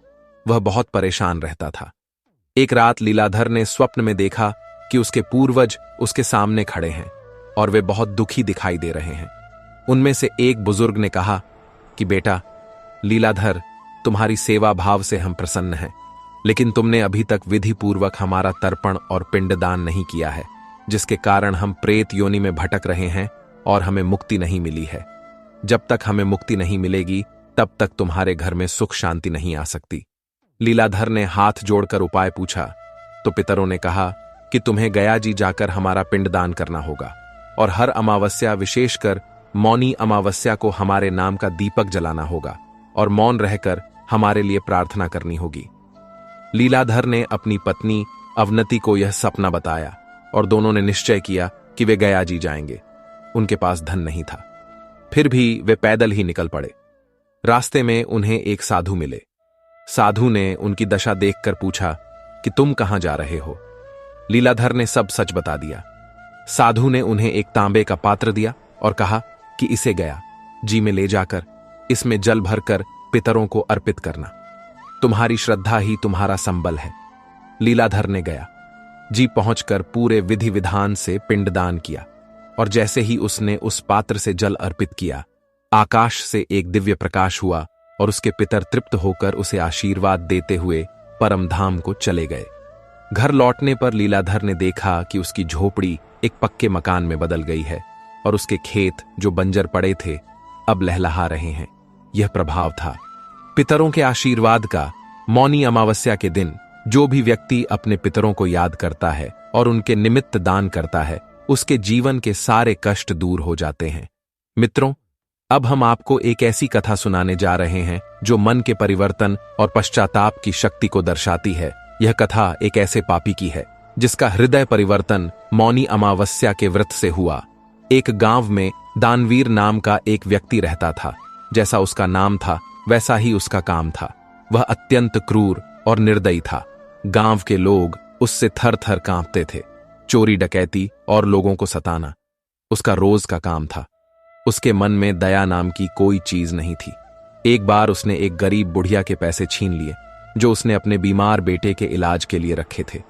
वह बहुत परेशान रहता था। एक रात लीलाधर ने स्वप्न में देखा कि उसके पूर्वज उसके सामने खड़े हैं और वे बहुत दुखी दिखाई दे रहे हैं। उनमें से एक बुजुर्ग ने कहा कि बेटा लीलाधर, तुम्हारी सेवा भाव से हम प्रसन्न हैं, लेकिन तुमने अभी तक विधि पूर्वक हमारा तर्पण और पिंडदान नहीं किया है, जिसके कारण हम प्रेत योनि में भटक रहे हैं और हमें मुक्ति नहीं मिली है। जब तक हमें मुक्ति नहीं मिलेगी तब तक तुम्हारे घर में सुख शांति नहीं आ सकती। लीलाधर ने हाथ जोड़कर उपाय पूछा तो पितरों ने कहा कि तुम्हें गया जी जाकर हमारा पिंडदान करना होगा और हर अमावस्या, विशेषकर मौनी अमावस्या को हमारे नाम का दीपक जलाना होगा और मौन रहकर हमारे लिए प्रार्थना करनी होगी। लीलाधर ने अपनी पत्नी अवनति को यह सपना बताया और दोनों ने निश्चय किया कि वे गया जी जाएंगे। उनके पास धन नहीं था। फिर भी वे पैदल ही निकल पड़े। रास्ते में उन्हें एक साधु मिले। साधु ने उनकी दशा देखकर पूछा कि तुम कहां जा रहे हो। लीलाधर ने सब सच बता दिया। साधु ने उन्हें एक तांबे का पात्र दिया और कहा कि इसे गया जी में ले जाकर इसमें जल भरकर पितरों को अर्पित करना। तुम्हारी श्रद्धा ही तुम्हारा संबल है। लीलाधर ने गया जी पहुंचकर पूरे विधि विधान से पिंडदान किया, और जैसे ही उसने उस पात्र से जल अर्पित किया, आकाश से एक दिव्य प्रकाश हुआ और उसके पितर तृप्त होकर उसे आशीर्वाद देते हुए परम धाम को चले गए। घर लौटने पर लीलाधर ने देखा कि उसकी झोपड़ी एक पक्के मकान में बदल गई है और उसके खेत जो बंजर पड़े थे अब लहलहा रहे हैं। यह प्रभाव था पितरों के आशीर्वाद का। मौनी अमावस्या के दिन जो भी व्यक्ति अपने पितरों को याद करता है और उनके निमित्त दान करता है, उसके जीवन के सारे कष्ट दूर हो जाते हैं। मित्रों, अब हम आपको एक ऐसी कथा सुनाने जा रहे हैं जो मन के परिवर्तन और पश्चाताप की शक्ति को दर्शाती है। यह कथा एक ऐसे पापी की है जिसका हृदय परिवर्तन मौनी अमावस्या के व्रत से हुआ। एक गांव में दानवीर नाम का एक व्यक्ति रहता था। जैसा उसका नाम था वैसा ही उसका काम था। वह अत्यंत क्रूर और निर्दयी था। गांव के लोग उससे थर थर कांपते थे। चोरी डकैती और लोगों को सताना उसका रोज का काम था। उसके मन में दया नाम की कोई चीज नहीं थी। एक बार उसने एक गरीब बुढ़िया के पैसे छीन लिए जो उसने अपने बीमार बेटे के इलाज के लिए रखे थे।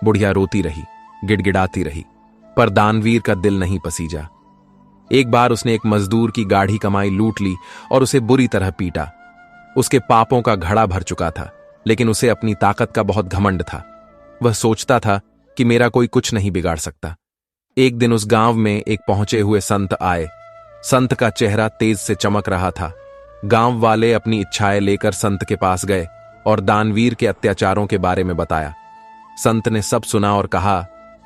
बुढ़िया रोती रही, गिड़गिड़ाती रही, पर दानवीर का दिल नहीं पसीजा। एक बार उसने एक मजदूर की गाढ़ी कमाई लूट ली और उसे बुरी तरह पीटा। उसके पापों का घड़ा भर चुका था, लेकिन उसे अपनी ताकत का बहुत घमंड था। वह सोचता था कि मेरा कोई कुछ नहीं बिगाड़ सकता। एक दिन उस गांव में एक पहुंचे हुए संत आए। संत का चेहरा तेज से चमक रहा था। गांव वाले अपनी इच्छाएं लेकर संत के पास गए और दानवीर के अत्याचारों के बारे में बताया। संत ने सब सुना और कहा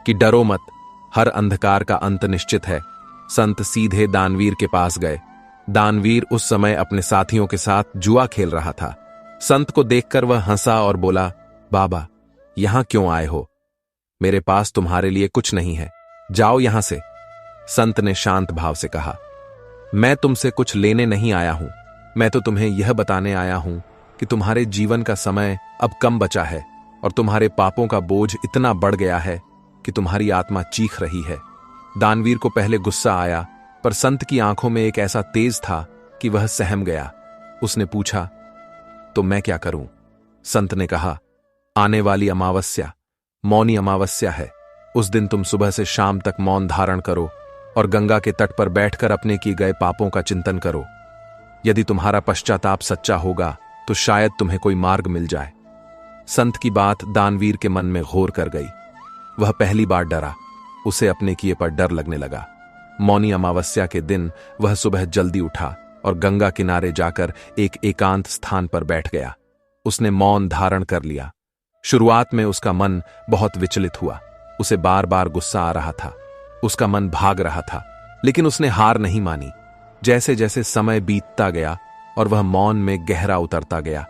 कि डरो मत, हर अंधकार का अंत निश्चित है। संत सीधे दानवीर के पास गए। दानवीर उस समय अपने साथियों के साथ जुआ खेल रहा था। संत को देखकर वह हंसा और बोला, बाबा, यहां क्यों आए हो? मेरे पास तुम्हारे लिए कुछ नहीं है, जाओ यहां से। संत ने शांत भाव से कहा, मैं तुमसे कुछ लेने नहीं आया हूं, मैं तो तुम्हें यह बताने आया हूं कि तुम्हारे जीवन का समय अब कम बचा है और तुम्हारे पापों का बोझ इतना बढ़ गया है कि तुम्हारी आत्मा चीख रही है। दानवीर को पहले गुस्सा आया, पर संत की आंखों में एक ऐसा तेज था कि वह सहम गया। उसने पूछा, तो मैं क्या करूं? संत ने कहा, आने वाली अमावस्या मौनी अमावस्या है। उस दिन तुम सुबह से शाम तक मौन धारण करो और गंगा के तट पर बैठकर अपने किए गए पापों का चिंतन करो। यदि तुम्हारा पश्चाताप सच्चा होगा तो शायद तुम्हें कोई मार्ग मिल जाए। संत की बात दानवीर के मन में घोर कर गई। वह पहली बार डरा। उसे अपने किए पर डर लगने लगा। मौनी अमावस्या के दिन वह सुबह जल्दी उठा और गंगा किनारे जाकर एक एकांत स्थान पर बैठ गया। उसने मौन धारण कर लिया। शुरुआत में उसका मन बहुत विचलित हुआ। उसे बार बार गुस्सा आ रहा था। उसका मन भाग रहा था, लेकिन उसने हार नहीं मानी। जैसे जैसे समय बीतता गया और वह मौन में गहरा उतरता गया,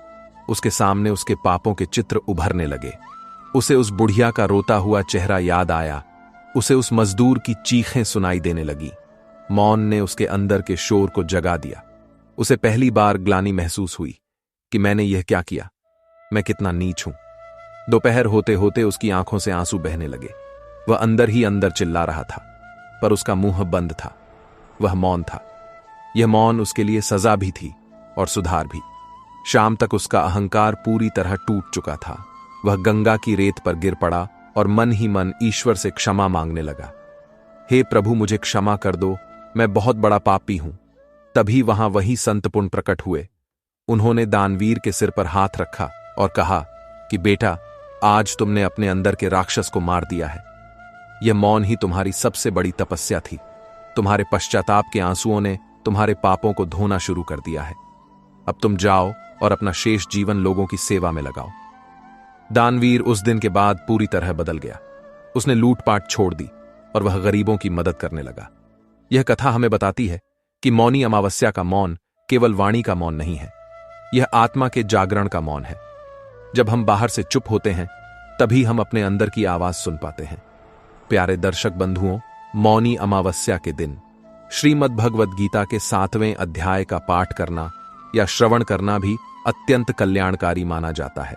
उसके सामने उसके पापों के चित्र उभरने लगे। उसे उस बुढ़िया का रोता हुआ चेहरा याद आया। उसे उस मजदूर की चीखें सुनाई देने लगी। मौन ने उसके अंदर के शोर को जगा दिया। उसे पहली बार ग्लानि महसूस हुई कि मैंने यह क्या किया, मैं कितना नीच हूं। दोपहर होते होते उसकी आंखों से आंसू बहने लगे। वह अंदर ही अंदर चिल्ला रहा था, पर उसका मुंह बंद था। वह मौन था। यह मौन उसके लिए सजा भी थी और सुधार भी। शाम तक उसका अहंकार पूरी तरह टूट चुका था। वह गंगा की रेत पर गिर पड़ा और मन ही मन ईश्वर से क्षमा मांगने लगा। हे प्रभु, मुझे क्षमा कर दो, मैं बहुत बड़ा पापी हूं। तभी वहां वही संत पुण्य प्रकट हुए। उन्होंने दानवीर के सिर पर हाथ रखा और कहा कि बेटा, आज तुमने अपने अंदर के राक्षस को मार दिया है। यह मौन ही तुम्हारी सबसे बड़ी तपस्या थी। तुम्हारे पश्चाताप के आंसुओं ने तुम्हारे पापों को धोना शुरू कर दिया है। अब तुम जाओ और अपना शेष जीवन लोगों की सेवा में लगाओ। दानवीर उस दिन के बाद पूरी तरह बदल गया। उसने लूटपाट छोड़ दी और वह गरीबों की मदद करने लगा। यह कथा हमें बताती है कि मौनी अमावस्या का मौन केवल वाणी का मौन नहीं है, यह आत्मा के जागरण का मौन है। जब हम बाहर से चुप होते हैं तभी हम अपने अंदर की आवाज सुन पाते हैं। प्यारे दर्शक बंधुओं, मौनी अमावस्या के दिन श्रीमद् भगवद गीता के 7वें अध्याय का पाठ करना या श्रवण करना भी अत्यंत कल्याणकारी माना जाता है।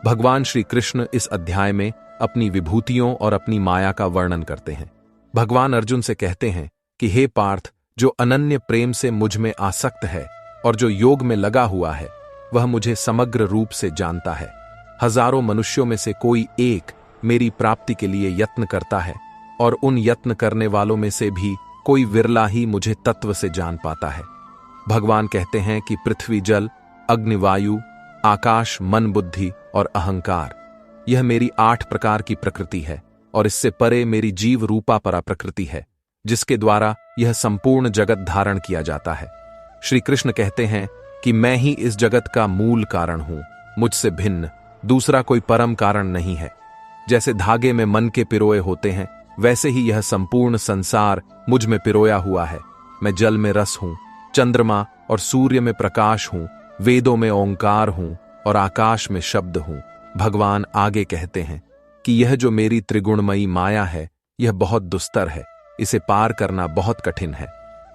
भगवान श्री कृष्ण इस अध्याय में अपनी विभूतियों और अपनी माया का वर्णन करते हैं। भगवान अर्जुन से कहते हैं कि हे पार्थ, जो अनन्य प्रेम से मुझ में आसक्त है और जो योग में लगा हुआ है, वह मुझे समग्र रूप से जानता है। हजारों मनुष्यों में से कोई एक मेरी प्राप्ति के लिए यत्न करता है और उन यत्न करने वालों में से भी कोई विरला ही मुझे तत्व से जान पाता है। भगवान कहते हैं कि पृथ्वी, जल, अग्नि, वायु, आकाश, मन, बुद्धि और अहंकार, यह मेरी 8 प्रकार की प्रकृति है और इससे परे मेरी जीव रूपा परा प्रकृति है, जिसके द्वारा यह संपूर्ण जगत धारण किया जाता है। श्री कृष्ण कहते हैं कि मैं ही इस जगत का मूल कारण हूं, मुझसे भिन्न दूसरा कोई परम कारण नहीं है। जैसे धागे में मन के पिरोए होते हैं, वैसे ही यह संपूर्ण संसार मुझ में पिरोया हुआ है। मैं जल में रस हूं, चंद्रमा और सूर्य में प्रकाश हूं, वेदों में ओंकार हूं और आकाश में शब्द हूं। भगवान आगे कहते हैं कि यह जो मेरी त्रिगुणमयी माया है, यह बहुत दुस्तर है, इसे पार करना बहुत कठिन है,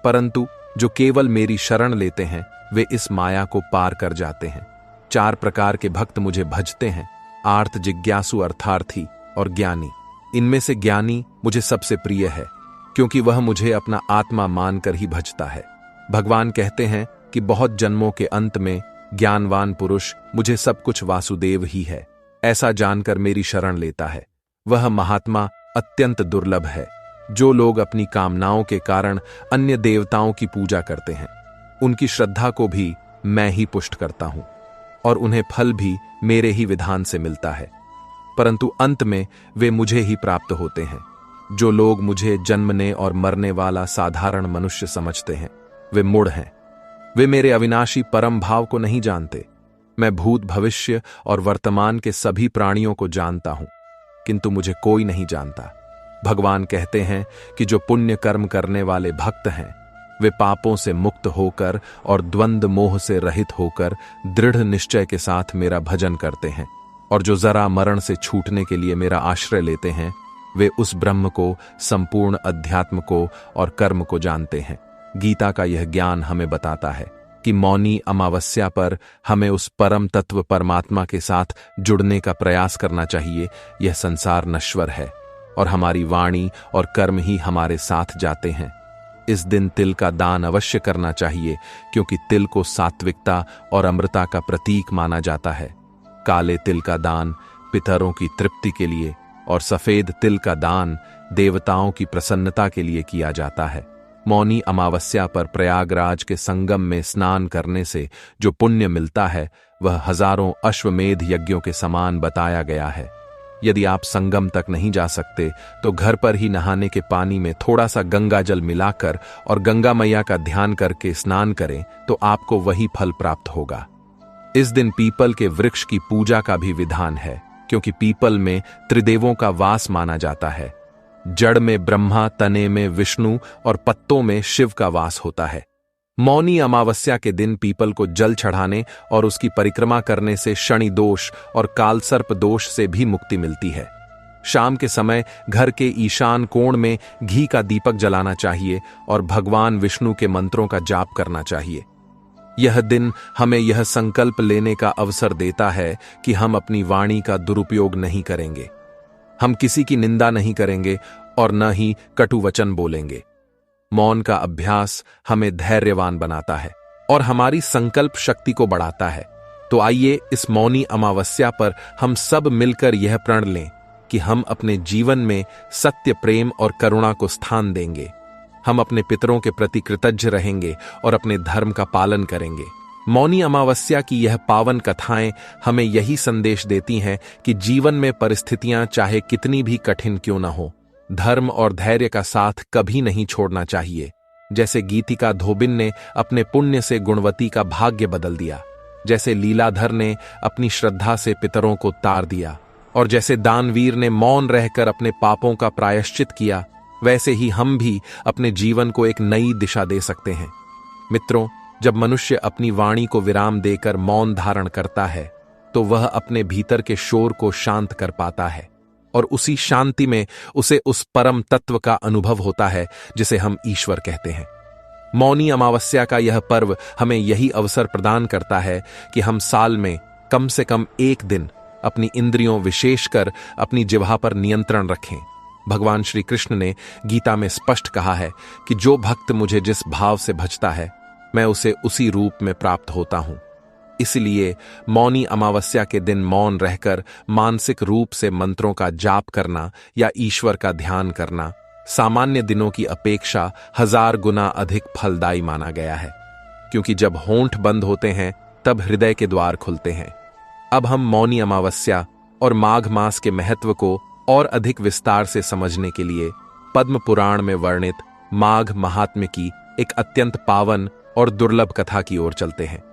परंतु जो केवल मेरी शरण लेते हैं वे इस माया को पार कर जाते हैं। 4 प्रकार के भक्त मुझे भजते हैं, आर्त, जिज्ञासु, अर्थार्थी और ज्ञानी। इनमें से ज्ञानी मुझे सबसे प्रिय है, क्योंकि वह मुझे अपना आत्मा मानकर ही भजता है। भगवान कहते हैं कि बहुत जन्मों के अंत में ज्ञानवान पुरुष मुझे सब कुछ वासुदेव ही है, ऐसा जानकर मेरी शरण लेता है। वह महात्मा अत्यंत दुर्लभ है। जो लोग अपनी कामनाओं के कारण अन्य देवताओं की पूजा करते हैं, उनकी श्रद्धा को भी मैं ही पुष्ट करता हूं और उन्हें फल भी मेरे ही विधान से मिलता है, परंतु अंत में वे मुझे ही प्राप्त होते हैं। जो लोग मुझे जन्मने और मरने वाला साधारण मनुष्य समझते हैं, वे मूढ़ हैं। वे मेरे अविनाशी परम भाव को नहीं जानते। मैं भूत, भविष्य और वर्तमान के सभी प्राणियों को जानता हूं, किंतु मुझे कोई नहीं जानता। भगवान कहते हैं कि जो पुण्य कर्म करने वाले भक्त हैं, वे पापों से मुक्त होकर और द्वंद्व मोह से रहित होकर दृढ़ निश्चय के साथ मेरा भजन करते हैं, और जो जरा मरण से छूटने के लिए मेरा आश्रय लेते हैं, वे उस ब्रह्म को, संपूर्ण अध्यात्म को और कर्म को जानते हैं। गीता का यह ज्ञान हमें बताता है कि मौनी अमावस्या पर हमें उस परम तत्व परमात्मा के साथ जुड़ने का प्रयास करना चाहिए। यह संसार नश्वर है और हमारी वाणी और कर्म ही हमारे साथ जाते हैं। इस दिन तिल का दान अवश्य करना चाहिए, क्योंकि तिल को सात्विकता और अमृता का प्रतीक माना जाता है। काले तिल का दान पितरों की तृप्ति के लिए और सफेद तिल का दान देवताओं की प्रसन्नता के लिए किया जाता है। मौनी अमावस्या पर प्रयागराज के संगम में स्नान करने से जो पुण्य मिलता है, वह हजारों अश्वमेध यज्ञों के समान बताया गया है। यदि आप संगम तक नहीं जा सकते तो घर पर ही नहाने के पानी में थोड़ा सा गंगा जल मिलाकर और गंगा मैया का ध्यान करके स्नान करें तो आपको वही फल प्राप्त होगा। इस दिन पीपल के वृक्ष की पूजा का भी विधान है, क्योंकि पीपल में त्रिदेवों का वास माना जाता है। जड़ में ब्रह्मा, तने में विष्णु और पत्तों में शिव का वास होता है। मौनी अमावस्या के दिन पीपल को जल चढ़ाने और उसकी परिक्रमा करने से शनि दोष और कालसर्प दोष से भी मुक्ति मिलती है। शाम के समय घर के ईशान कोण में घी का दीपक जलाना चाहिए और भगवान विष्णु के मंत्रों का जाप करना चाहिए। यह दिन हमें यह संकल्प लेने का अवसर देता है कि हम अपनी वाणी का दुरुपयोग नहीं करेंगे, हम किसी की निंदा नहीं करेंगे और न ही कटु वचन बोलेंगे। मौन का अभ्यास हमें धैर्यवान बनाता है और हमारी संकल्प शक्ति को बढ़ाता है। तो आइए इस मौनी अमावस्या पर हम सब मिलकर यह प्रण लें कि हम अपने जीवन में सत्य, प्रेम और करुणा को स्थान देंगे। हम अपने पितरों के प्रति कृतज्ञ रहेंगे और अपने धर्म का पालन करेंगे। मौनी अमावस्या की यह पावन कथाएं हमें यही संदेश देती हैं कि जीवन में परिस्थितियां चाहे कितनी भी कठिन क्यों न हो, धर्म और धैर्य का साथ कभी नहीं छोड़ना चाहिए। जैसे गीतिका धोबिन ने अपने पुण्य से गुणवती का भाग्य बदल दिया, जैसे लीलाधर ने अपनी श्रद्धा से पितरों को तार दिया, और जैसे दानवीर ने मौन रहकर अपने पापों का प्रायश्चित किया, वैसे ही हम भी अपने जीवन को एक नई दिशा दे सकते हैं। मित्रों, जब मनुष्य अपनी वाणी को विराम देकर मौन धारण करता है, तो वह अपने भीतर के शोर को शांत कर पाता है और उसी शांति में उसे उस परम तत्व का अनुभव होता है जिसे हम ईश्वर कहते हैं। मौनी अमावस्या का यह पर्व हमें यही अवसर प्रदान करता है कि हम साल में कम से कम एक दिन अपनी इंद्रियों, विशेषकर अपनी जिह्वा पर नियंत्रण रखें। भगवान श्री कृष्ण ने गीता में स्पष्ट कहा है कि जो भक्त मुझे जिस भाव से भजता है, मैं उसे उसी रूप में प्राप्त होता हूं। इसलिए मौनी अमावस्या के दिन मौन रहकर मानसिक रूप से मंत्रों का जाप करना या ईश्वर का ध्यान करना सामान्य दिनों की अपेक्षा 1000 गुना अधिक फलदायी माना गया है, क्योंकि जब होंठ बंद होते हैं तब हृदय के द्वार खुलते हैं। अब हम मौनी अमावस्या और माघ मास के महत्व को और अधिक विस्तार से समझने के लिए पद्म पुराण में वर्णित माघ महात्म्य की एक अत्यंत पावन और दुर्लभ कथा की ओर चलते हैं।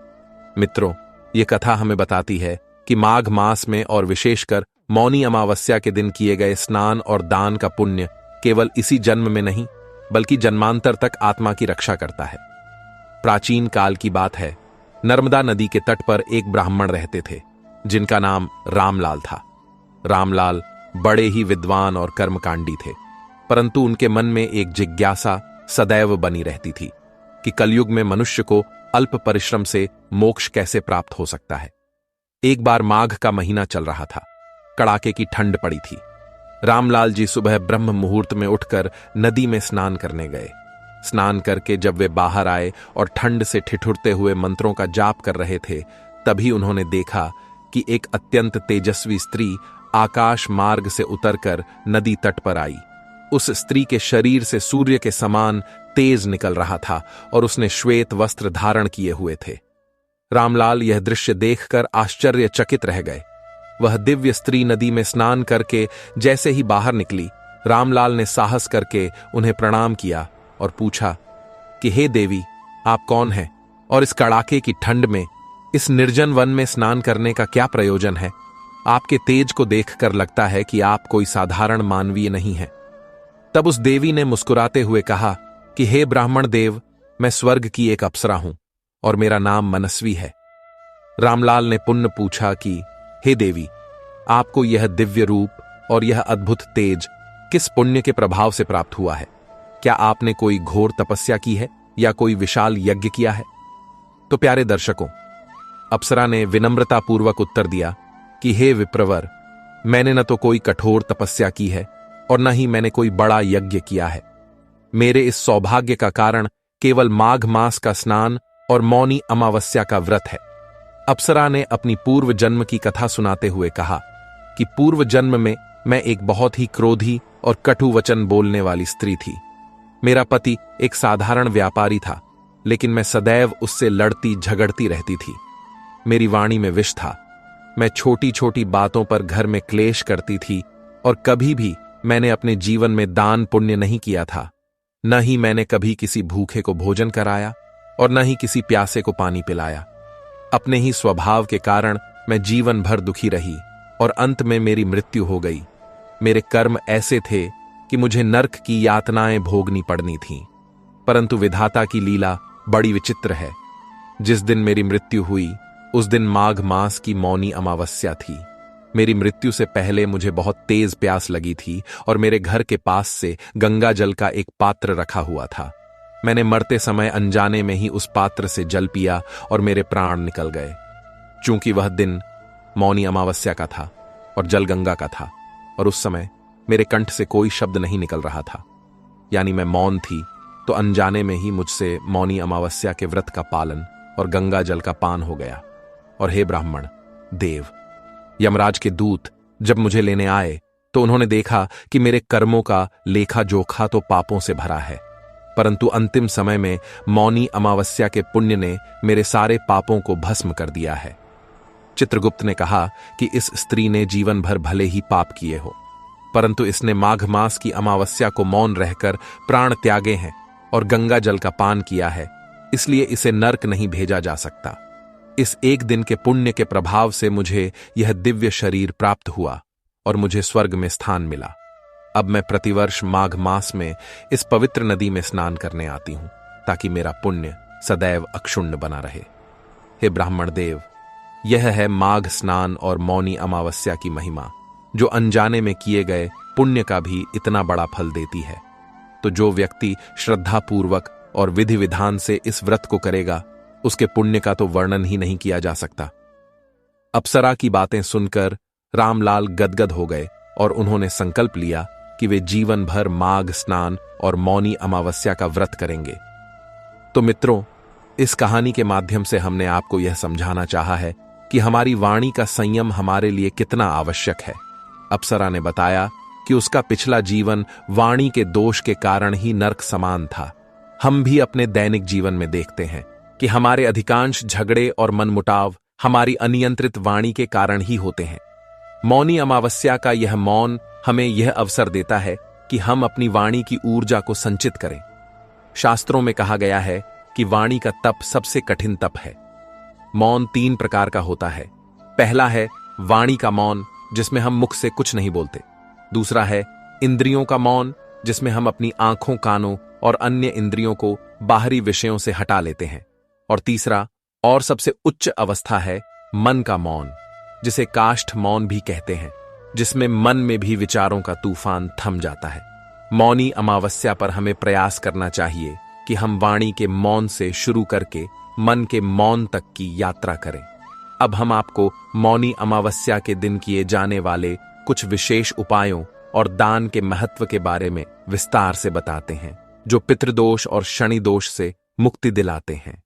मित्रों, ये कथा हमें बताती है कि माघ मास में और विशेषकर मौनी अमावस्या के दिन किए गए स्नान और दान का पुण्य केवल इसी जन्म में नहीं, बल्कि जन्मांतर तक आत्मा की रक्षा करता है। प्राचीन काल की बात है, नर्मदा नदी के तट पर एक ब्राह्मण रहते थे जिनका नाम रामलाल था। रामलाल बड़े ही विद्वान और कर्मकांडी थे, परंतु उनके मन में एक जिज्ञासा सदैव बनी रहती थी कि कलयुग में मनुष्य को अल्प परिश्रम से मोक्ष कैसे प्राप्त हो सकता है। एक बार माघ का महीना चल रहा था, कड़ाके की ठंड पड़ी थी। रामलाल जी सुबह ब्रह्म मुहूर्त में उठकर नदी में स्नान करने गए। स्नान करके जब वे बाहर आए और ठंड से ठिठुरते हुए मंत्रों का जाप कर रहे थे, तभी उन्होंने देखा कि एक अत्यंत तेजस्वी स्त्री आकाश मार्ग से उतरकर नदी तट पर आई। उस स्त्री के शरीर से सूर्य के समान तेज निकल रहा था और उसने श्वेत वस्त्र धारण किए हुए थे। रामलाल यह दृश्य देखकर आश्चर्यचकित रह गए। वह दिव्य स्त्री नदी में स्नान करके जैसे ही बाहर निकली, रामलाल ने साहस करके उन्हें प्रणाम किया और पूछा कि हे देवी, आप कौन हैं और इस कड़ाके की ठंड में इस निर्जन वन में स्नान करने का क्या प्रयोजन है? आपके तेज को देखकर लगता है कि आप कोई साधारण मानवीय नहीं हैं। तब उस देवी ने मुस्कुराते हुए कहा कि हे ब्राह्मण देव, मैं स्वर्ग की एक अप्सरा हूं और मेरा नाम मनस्वी है। रामलाल ने पुनः पूछा कि हे देवी, आपको यह दिव्य रूप और यह अद्भुत तेज किस पुण्य के प्रभाव से प्राप्त हुआ है? क्या आपने कोई घोर तपस्या की है या कोई विशाल यज्ञ किया है? तो प्यारे दर्शकों, अप्सरा ने विनम्रतापूर्वक उत्तर दिया कि हे विप्रवर, मैंने न तो कोई कठोर तपस्या की है और न ही मैंने कोई बड़ा यज्ञ किया है। मेरे इस सौभाग्य का कारण केवल माघ मास का स्नान और मौनी अमावस्या का व्रत है। अप्सरा ने अपनी पूर्व जन्म की कथा सुनाते हुए कहा कि पूर्व जन्म में मैं एक बहुत ही क्रोधी और कटु वचन बोलने वाली स्त्री थी। मेरा पति एक साधारण व्यापारी था, लेकिन मैं सदैव उससे लड़ती झगड़ती रहती थी। मेरी वाणी में विष था। मैं छोटी छोटी बातों पर घर में क्लेश करती थी और कभी भी मैंने अपने जीवन में दान पुण्य नहीं किया था। न ही मैंने कभी किसी भूखे को भोजन कराया और न ही किसी प्यासे को पानी पिलाया। अपने ही स्वभाव के कारण मैं जीवन भर दुखी रही और अंत में मेरी मृत्यु हो गई। मेरे कर्म ऐसे थे कि मुझे नर्क की यातनाएं भोगनी पड़नी थीं, परंतु विधाता की लीला बड़ी विचित्र है। जिस दिन मेरी मृत्यु हुई, उस दिन माघ मास की मौनी अमावस्या थी। मेरी मृत्यु से पहले मुझे बहुत तेज प्यास लगी थी और मेरे घर के पास से गंगा जल का एक पात्र रखा हुआ था। मैंने मरते समय अनजाने में ही उस पात्र से जल पिया और मेरे प्राण निकल गए। चूंकि वह दिन मौनी अमावस्या का था और जल गंगा का था और उस समय मेरे कंठ से कोई शब्द नहीं निकल रहा था, यानी मैं मौन थी, तो अनजाने में ही मुझसे मौनी अमावस्या के व्रत का पालन और गंगा जल का पान हो गया। और हे ब्राह्मण देव, यमराज के दूत जब मुझे लेने आए तो उन्होंने देखा कि मेरे कर्मों का लेखा जोखा तो पापों से भरा है, परंतु अंतिम समय में मौनी अमावस्या के पुण्य ने मेरे सारे पापों को भस्म कर दिया है। चित्रगुप्त ने कहा कि इस स्त्री ने जीवन भर भले ही पाप किए हो, परंतु इसने माघ मास की अमावस्या को मौन रहकर प्राण त्यागे हैं और गंगा जल का पान किया है, इसलिए इसे नर्क नहीं भेजा जा सकता। इस एक दिन के पुण्य के प्रभाव से मुझे यह दिव्य शरीर प्राप्त हुआ और मुझे स्वर्ग में स्थान मिला। अब मैं प्रतिवर्ष माघ मास में इस पवित्र नदी में स्नान करने आती हूं, ताकि मेरा पुण्य सदैव अक्षुण्ण बना रहे। हे ब्राह्मण देव, यह है माघ स्नान और मौनी अमावस्या की महिमा, जो अनजाने में किए गए पुण्य का भी इतना बड़ा फल देती है। तो जो व्यक्ति श्रद्धापूर्वक और विधि विधान से इस व्रत को करेगा, उसके पुण्य का तो वर्णन ही नहीं किया जा सकता। अप्सरा की बातें सुनकर रामलाल गदगद हो गए और उन्होंने संकल्प लिया कि वे जीवन भर माघ स्नान और मौनी अमावस्या का व्रत करेंगे। तो मित्रों, इस कहानी के माध्यम से हमने आपको यह समझाना चाहा है कि हमारी वाणी का संयम हमारे लिए कितना आवश्यक है। अप्सरा ने बताया कि उसका पिछला जीवन वाणी के दोष के कारण ही नरक समान था। हम भी अपने दैनिक जीवन में देखते हैं कि हमारे अधिकांश झगड़े और मनमुटाव हमारी अनियंत्रित वाणी के कारण ही होते हैं। मौनी अमावस्या का यह मौन हमें यह अवसर देता है कि हम अपनी वाणी की ऊर्जा को संचित करें। शास्त्रों में कहा गया है कि वाणी का तप सबसे कठिन तप है। मौन 3 प्रकार का होता है। पहला है वाणी का मौन, जिसमें हम मुख से कुछ नहीं बोलते। दूसरा है इंद्रियों का मौन, जिसमें हम अपनी आंखों, कानों और अन्य इंद्रियों को बाहरी विषयों से हटा लेते हैं। और तीसरा और सबसे उच्च अवस्था है मन का मौन, जिसे काष्ठ मौन भी कहते हैं, जिसमें मन में भी विचारों का तूफान थम जाता है। मौनी अमावस्या पर हमें प्रयास करना चाहिए कि हम वाणी के मौन से शुरू करके मन के मौन तक की यात्रा करें। अब हम आपको मौनी अमावस्या के दिन किए जाने वाले कुछ विशेष उपायों और दान के महत्व के बारे में विस्तार से बताते हैं, जो पितृदोष और शनि दोष से मुक्ति दिलाते हैं।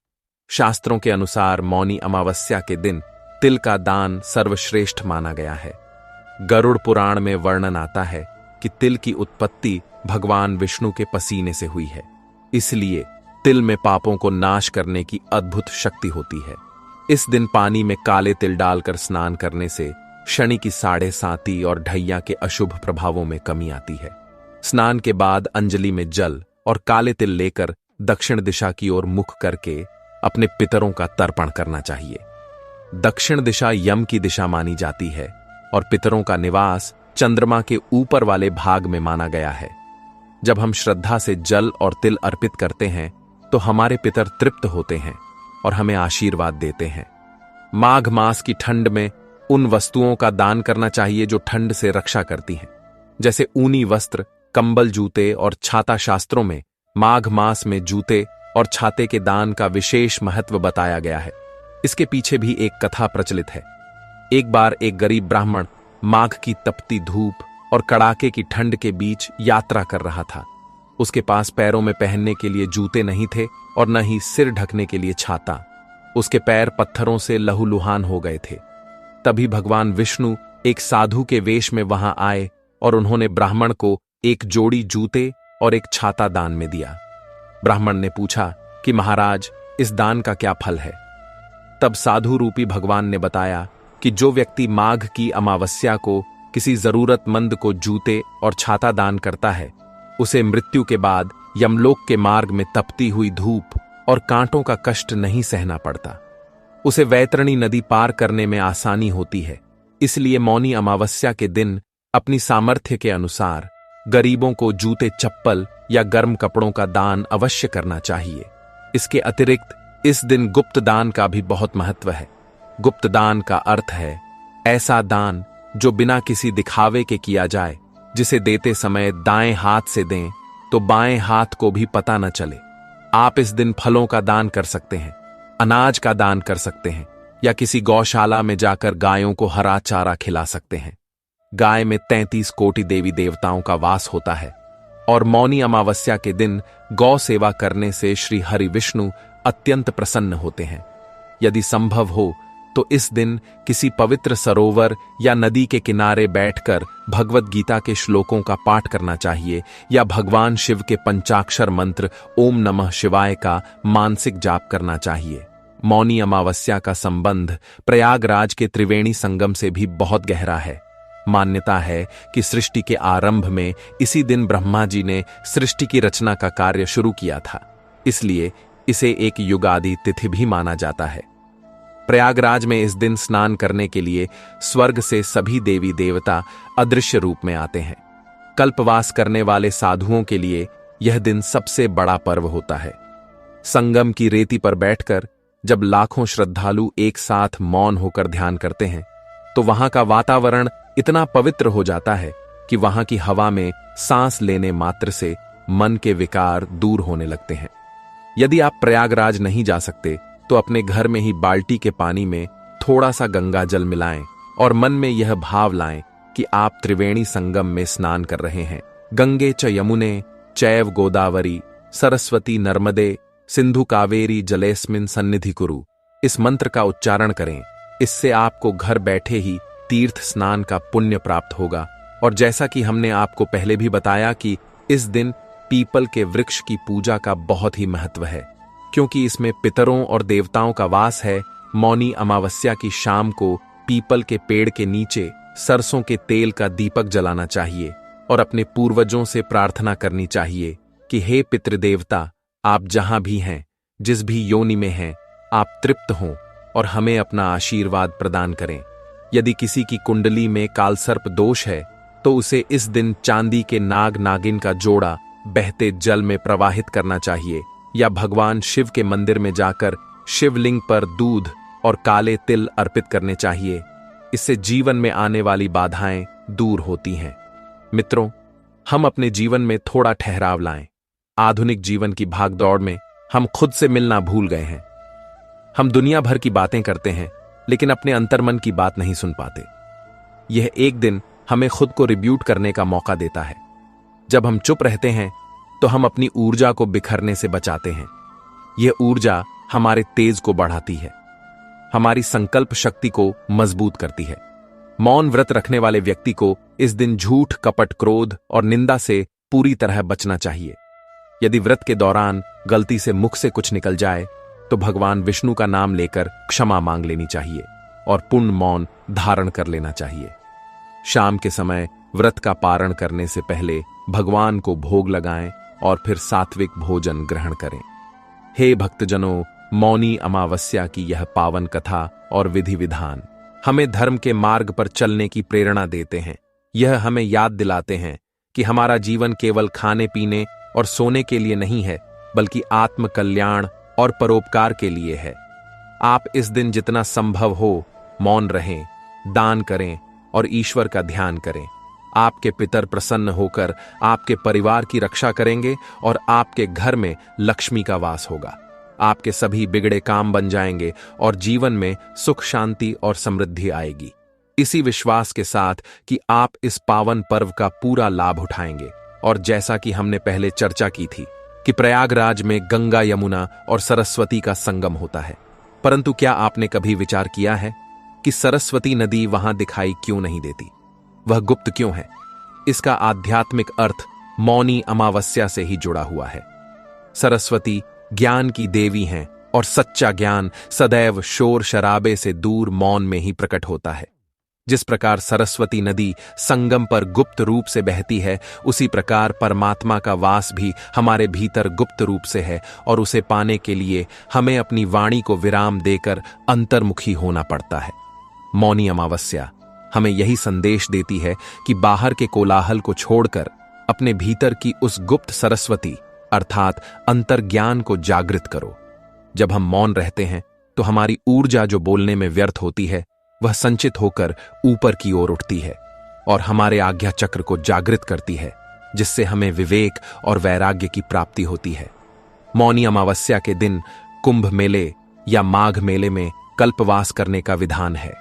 शास्त्रों के अनुसार मौनी अमावस्या के दिन तिल का दान सर्वश्रेष्ठ माना गया है। गरुड़ पुराण में वर्णन आता है कि तिल की उत्पत्ति भगवान विष्णु के पसीने से हुई है, इसलिए तिल में पापों को नाश करने की अद्भुत शक्ति होती है। इस दिन पानी में काले तिल डालकर स्नान करने से शनि की 7.5 और ढैया के अशुभ प्रभावों में कमी आती है। स्नान के बाद अंजलि में जल और काले तिल लेकर दक्षिण दिशा की ओर मुख करके अपने पितरों का तर्पण करना चाहिए। दक्षिण दिशा यम की दिशा मानी जाती है और पितरों का निवास चंद्रमा के ऊपर वाले भाग में माना गया है। जब हम श्रद्धा से जल और तिल अर्पित करते हैं तो हमारे पितर तृप्त होते हैं और हमें आशीर्वाद देते हैं। माघ मास की ठंड में उन वस्तुओं का दान करना चाहिए जो ठंड से रक्षा करती हैं, जैसे ऊनी वस्त्र, कंबल, जूते और छाता। शास्त्रों में माघ मास में जूते और छाते के दान का विशेष महत्व बताया गया है। इसके पीछे भी एक कथा प्रचलित है। एक बार एक गरीब ब्राह्मण माघ की तपती धूप और कड़ाके की ठंड के बीच यात्रा कर रहा था। उसके पास पैरों में पहनने के लिए जूते नहीं थे और न ही सिर ढकने के लिए छाता। उसके पैर पत्थरों से लहूलुहान हो गए थे। तभी भगवान विष्णु एक साधु के वेश में वहां आए और उन्होंने ब्राह्मण को एक जोड़ी जूते और एक छाता दान में दिया। ब्राह्मण ने पूछा कि महाराज, इस दान का क्या फल है? तब साधु रूपी भगवान ने बताया कि जो व्यक्ति माघ की अमावस्या को किसी जरूरतमंद को जूते और छाता दान करता है, उसे मृत्यु के बाद यमलोक के मार्ग में तपती हुई धूप और कांटों का कष्ट नहीं सहना पड़ता। उसे वैतरणी नदी पार करने में आसानी होती है। इसलिए मौनी अमावस्या के दिन अपनी सामर्थ्य के अनुसार गरीबों को जूते, चप्पल या गर्म कपड़ों का दान अवश्य करना चाहिए। इसके अतिरिक्त इस दिन गुप्त दान का भी बहुत महत्व है। गुप्त दान का अर्थ है ऐसा दान जो बिना किसी दिखावे के किया जाए, जिसे देते समय दाएं हाथ से दें तो बाएं हाथ को भी पता न चले। आप इस दिन फलों का दान कर सकते हैं, अनाज का दान कर सकते हैं या किसी गौशाला में जाकर गायों को हरा चारा खिला सकते हैं। गाय में 33 कोटि देवी देवताओं का वास होता है और मौनी अमावस्या के दिन गौ सेवा करने से श्री हरि विष्णु अत्यंत प्रसन्न होते हैं। यदि संभव हो तो इस दिन किसी पवित्र सरोवर या नदी के किनारे बैठकर भगवद गीता के श्लोकों का पाठ करना चाहिए या भगवान शिव के पंचाक्षर मंत्र ओम नमः शिवाय का मानसिक जाप करना चाहिए। मौनी अमावस्या का संबंध प्रयागराज के त्रिवेणी संगम से भी बहुत गहरा है। मान्यता है कि सृष्टि के आरंभ में इसी दिन ब्रह्मा जी ने सृष्टि की रचना का कार्य शुरू किया था, इसलिए इसे एक युगादि तिथि भी माना जाता है। प्रयागराज में इस दिन स्नान करने के लिए स्वर्ग से सभी देवी देवता अदृश्य रूप में आते हैं। कल्पवास करने वाले साधुओं के लिए यह दिन सबसे बड़ा पर्व होता है। संगम की रेती पर बैठकर जब लाखों श्रद्धालु एक साथ मौन होकर ध्यान करते हैं तो वहां का वातावरण इतना पवित्र हो जाता है कि वहां की हवा में सांस लेने मात्र से मन के विकार दूर होने लगते हैं। यदि आप प्रयागराज नहीं जा सकते तो अपने घर में ही बाल्टी के पानी में थोड़ा सा गंगा जल मिलाएं और मन में यह भाव लाएं कि आप त्रिवेणी संगम में स्नान कर रहे हैं। गंगे च यमुने चैव गोदावरी सरस्वती नर्मदे सिंधु कावेरी जलेस्मिन सन्निधि कुरु। इस मंत्र का उच्चारण करें। इससे आपको घर बैठे ही तीर्थ स्नान का पुण्य प्राप्त होगा। और जैसा कि हमने आपको पहले भी बताया कि इस दिन पीपल के वृक्ष की पूजा का बहुत ही महत्व है, क्योंकि इसमें पितरों और देवताओं का वास है। मौनी अमावस्या की शाम को पीपल के पेड़ के नीचे सरसों के तेल का दीपक जलाना चाहिए और अपने पूर्वजों से प्रार्थना करनी चाहिए कि हे पितृदेवता, आप जहां भी हैं, जिस भी योनि में हैं, आप तृप्त हों और हमें अपना आशीर्वाद प्रदान करें। यदि किसी की कुंडली में कालसर्प दोष है तो उसे इस दिन चांदी के नाग नागिन का जोड़ा बहते जल में प्रवाहित करना चाहिए या भगवान शिव के मंदिर में जाकर शिवलिंग पर दूध और काले तिल अर्पित करने चाहिए। इससे जीवन में आने वाली बाधाएं दूर होती हैं। मित्रों, हम अपने जीवन में थोड़ा ठहराव लाएं। आधुनिक जीवन की भागदौड़ में हम खुद से मिलना भूल गए हैं। हम दुनिया भर की बातें करते हैं लेकिन अपने अंतर्मन की बात नहीं सुन पाते। यह एक दिन हमें खुद को रिब्यूट करने का मौका देता है। जब हम चुप रहते हैं तो हम अपनी ऊर्जा को बिखरने से बचाते हैं। यह ऊर्जा हमारे तेज को बढ़ाती है, हमारी संकल्प शक्ति को मजबूत करती है। मौन व्रत रखने वाले व्यक्ति को इस दिन झूठ, कपट, क्रोध और निंदा से पूरी तरह बचना चाहिए। यदि व्रत के दौरान गलती से मुख से कुछ निकल जाए तो भगवान विष्णु का नाम लेकर क्षमा मांग लेनी चाहिए और पूर्ण मौन धारण कर लेना चाहिए। शाम के समय व्रत का पारण करने से पहले भगवान को भोग लगाएं और फिर सात्विक भोजन ग्रहण करें। हे भक्तजनों, मौनी अमावस्या की यह पावन कथा और विधि विधान हमें धर्म के मार्ग पर चलने की प्रेरणा देते हैं। यह हमें याद दिलाते हैं कि हमारा जीवन केवल खाने पीने और सोने के लिए नहीं है, बल्कि आत्म कल्याण और परोपकार के लिए है। आप इस दिन जितना संभव हो मौन रहें, दान करें और ईश्वर का ध्यान करें। आपके पितर प्रसन्न होकर आपके परिवार की रक्षा करेंगे और आपके घर में लक्ष्मी का वास होगा। आपके सभी बिगड़े काम बन जाएंगे और जीवन में सुख, शांति और समृद्धि आएगी। इसी विश्वास के साथ कि आप इस पावन पर्व का पूरा लाभ उठाएंगे। और जैसा कि हमने पहले चर्चा की थी कि प्रयागराज में गंगा, यमुना और सरस्वती का संगम होता है, परंतु क्या आपने कभी विचार किया है कि सरस्वती नदी वहां दिखाई क्यों नहीं देती? वह गुप्त क्यों है? इसका आध्यात्मिक अर्थ मौनी अमावस्या से ही जुड़ा हुआ है। सरस्वती ज्ञान की देवी हैं और सच्चा ज्ञान सदैव शोर शराबे से दूर मौन में ही प्रकट होता है। जिस प्रकार सरस्वती नदी संगम पर गुप्त रूप से बहती है, उसी प्रकार परमात्मा का वास भी हमारे भीतर गुप्त रूप से है और उसे पाने के लिए हमें अपनी वाणी को विराम देकर अंतर्मुखी होना पड़ता है। मौनी अमावस्या हमें यही संदेश देती है कि बाहर के कोलाहल को छोड़कर अपने भीतर की उस गुप्त सरस्वती अर्थात अंतर्ज्ञान को जागृत करो। जब हम मौन रहते हैं तो हमारी ऊर्जा जो बोलने में व्यर्थ होती है, वह संचित होकर ऊपर की ओर उठती है और हमारे आज्ञा चक्र को जागृत करती है, जिससे हमें विवेक और वैराग्य की प्राप्ति होती है। मौनी अमावस्या के दिन कुंभ मेले या माघ मेले में कल्पवास करने का विधान है।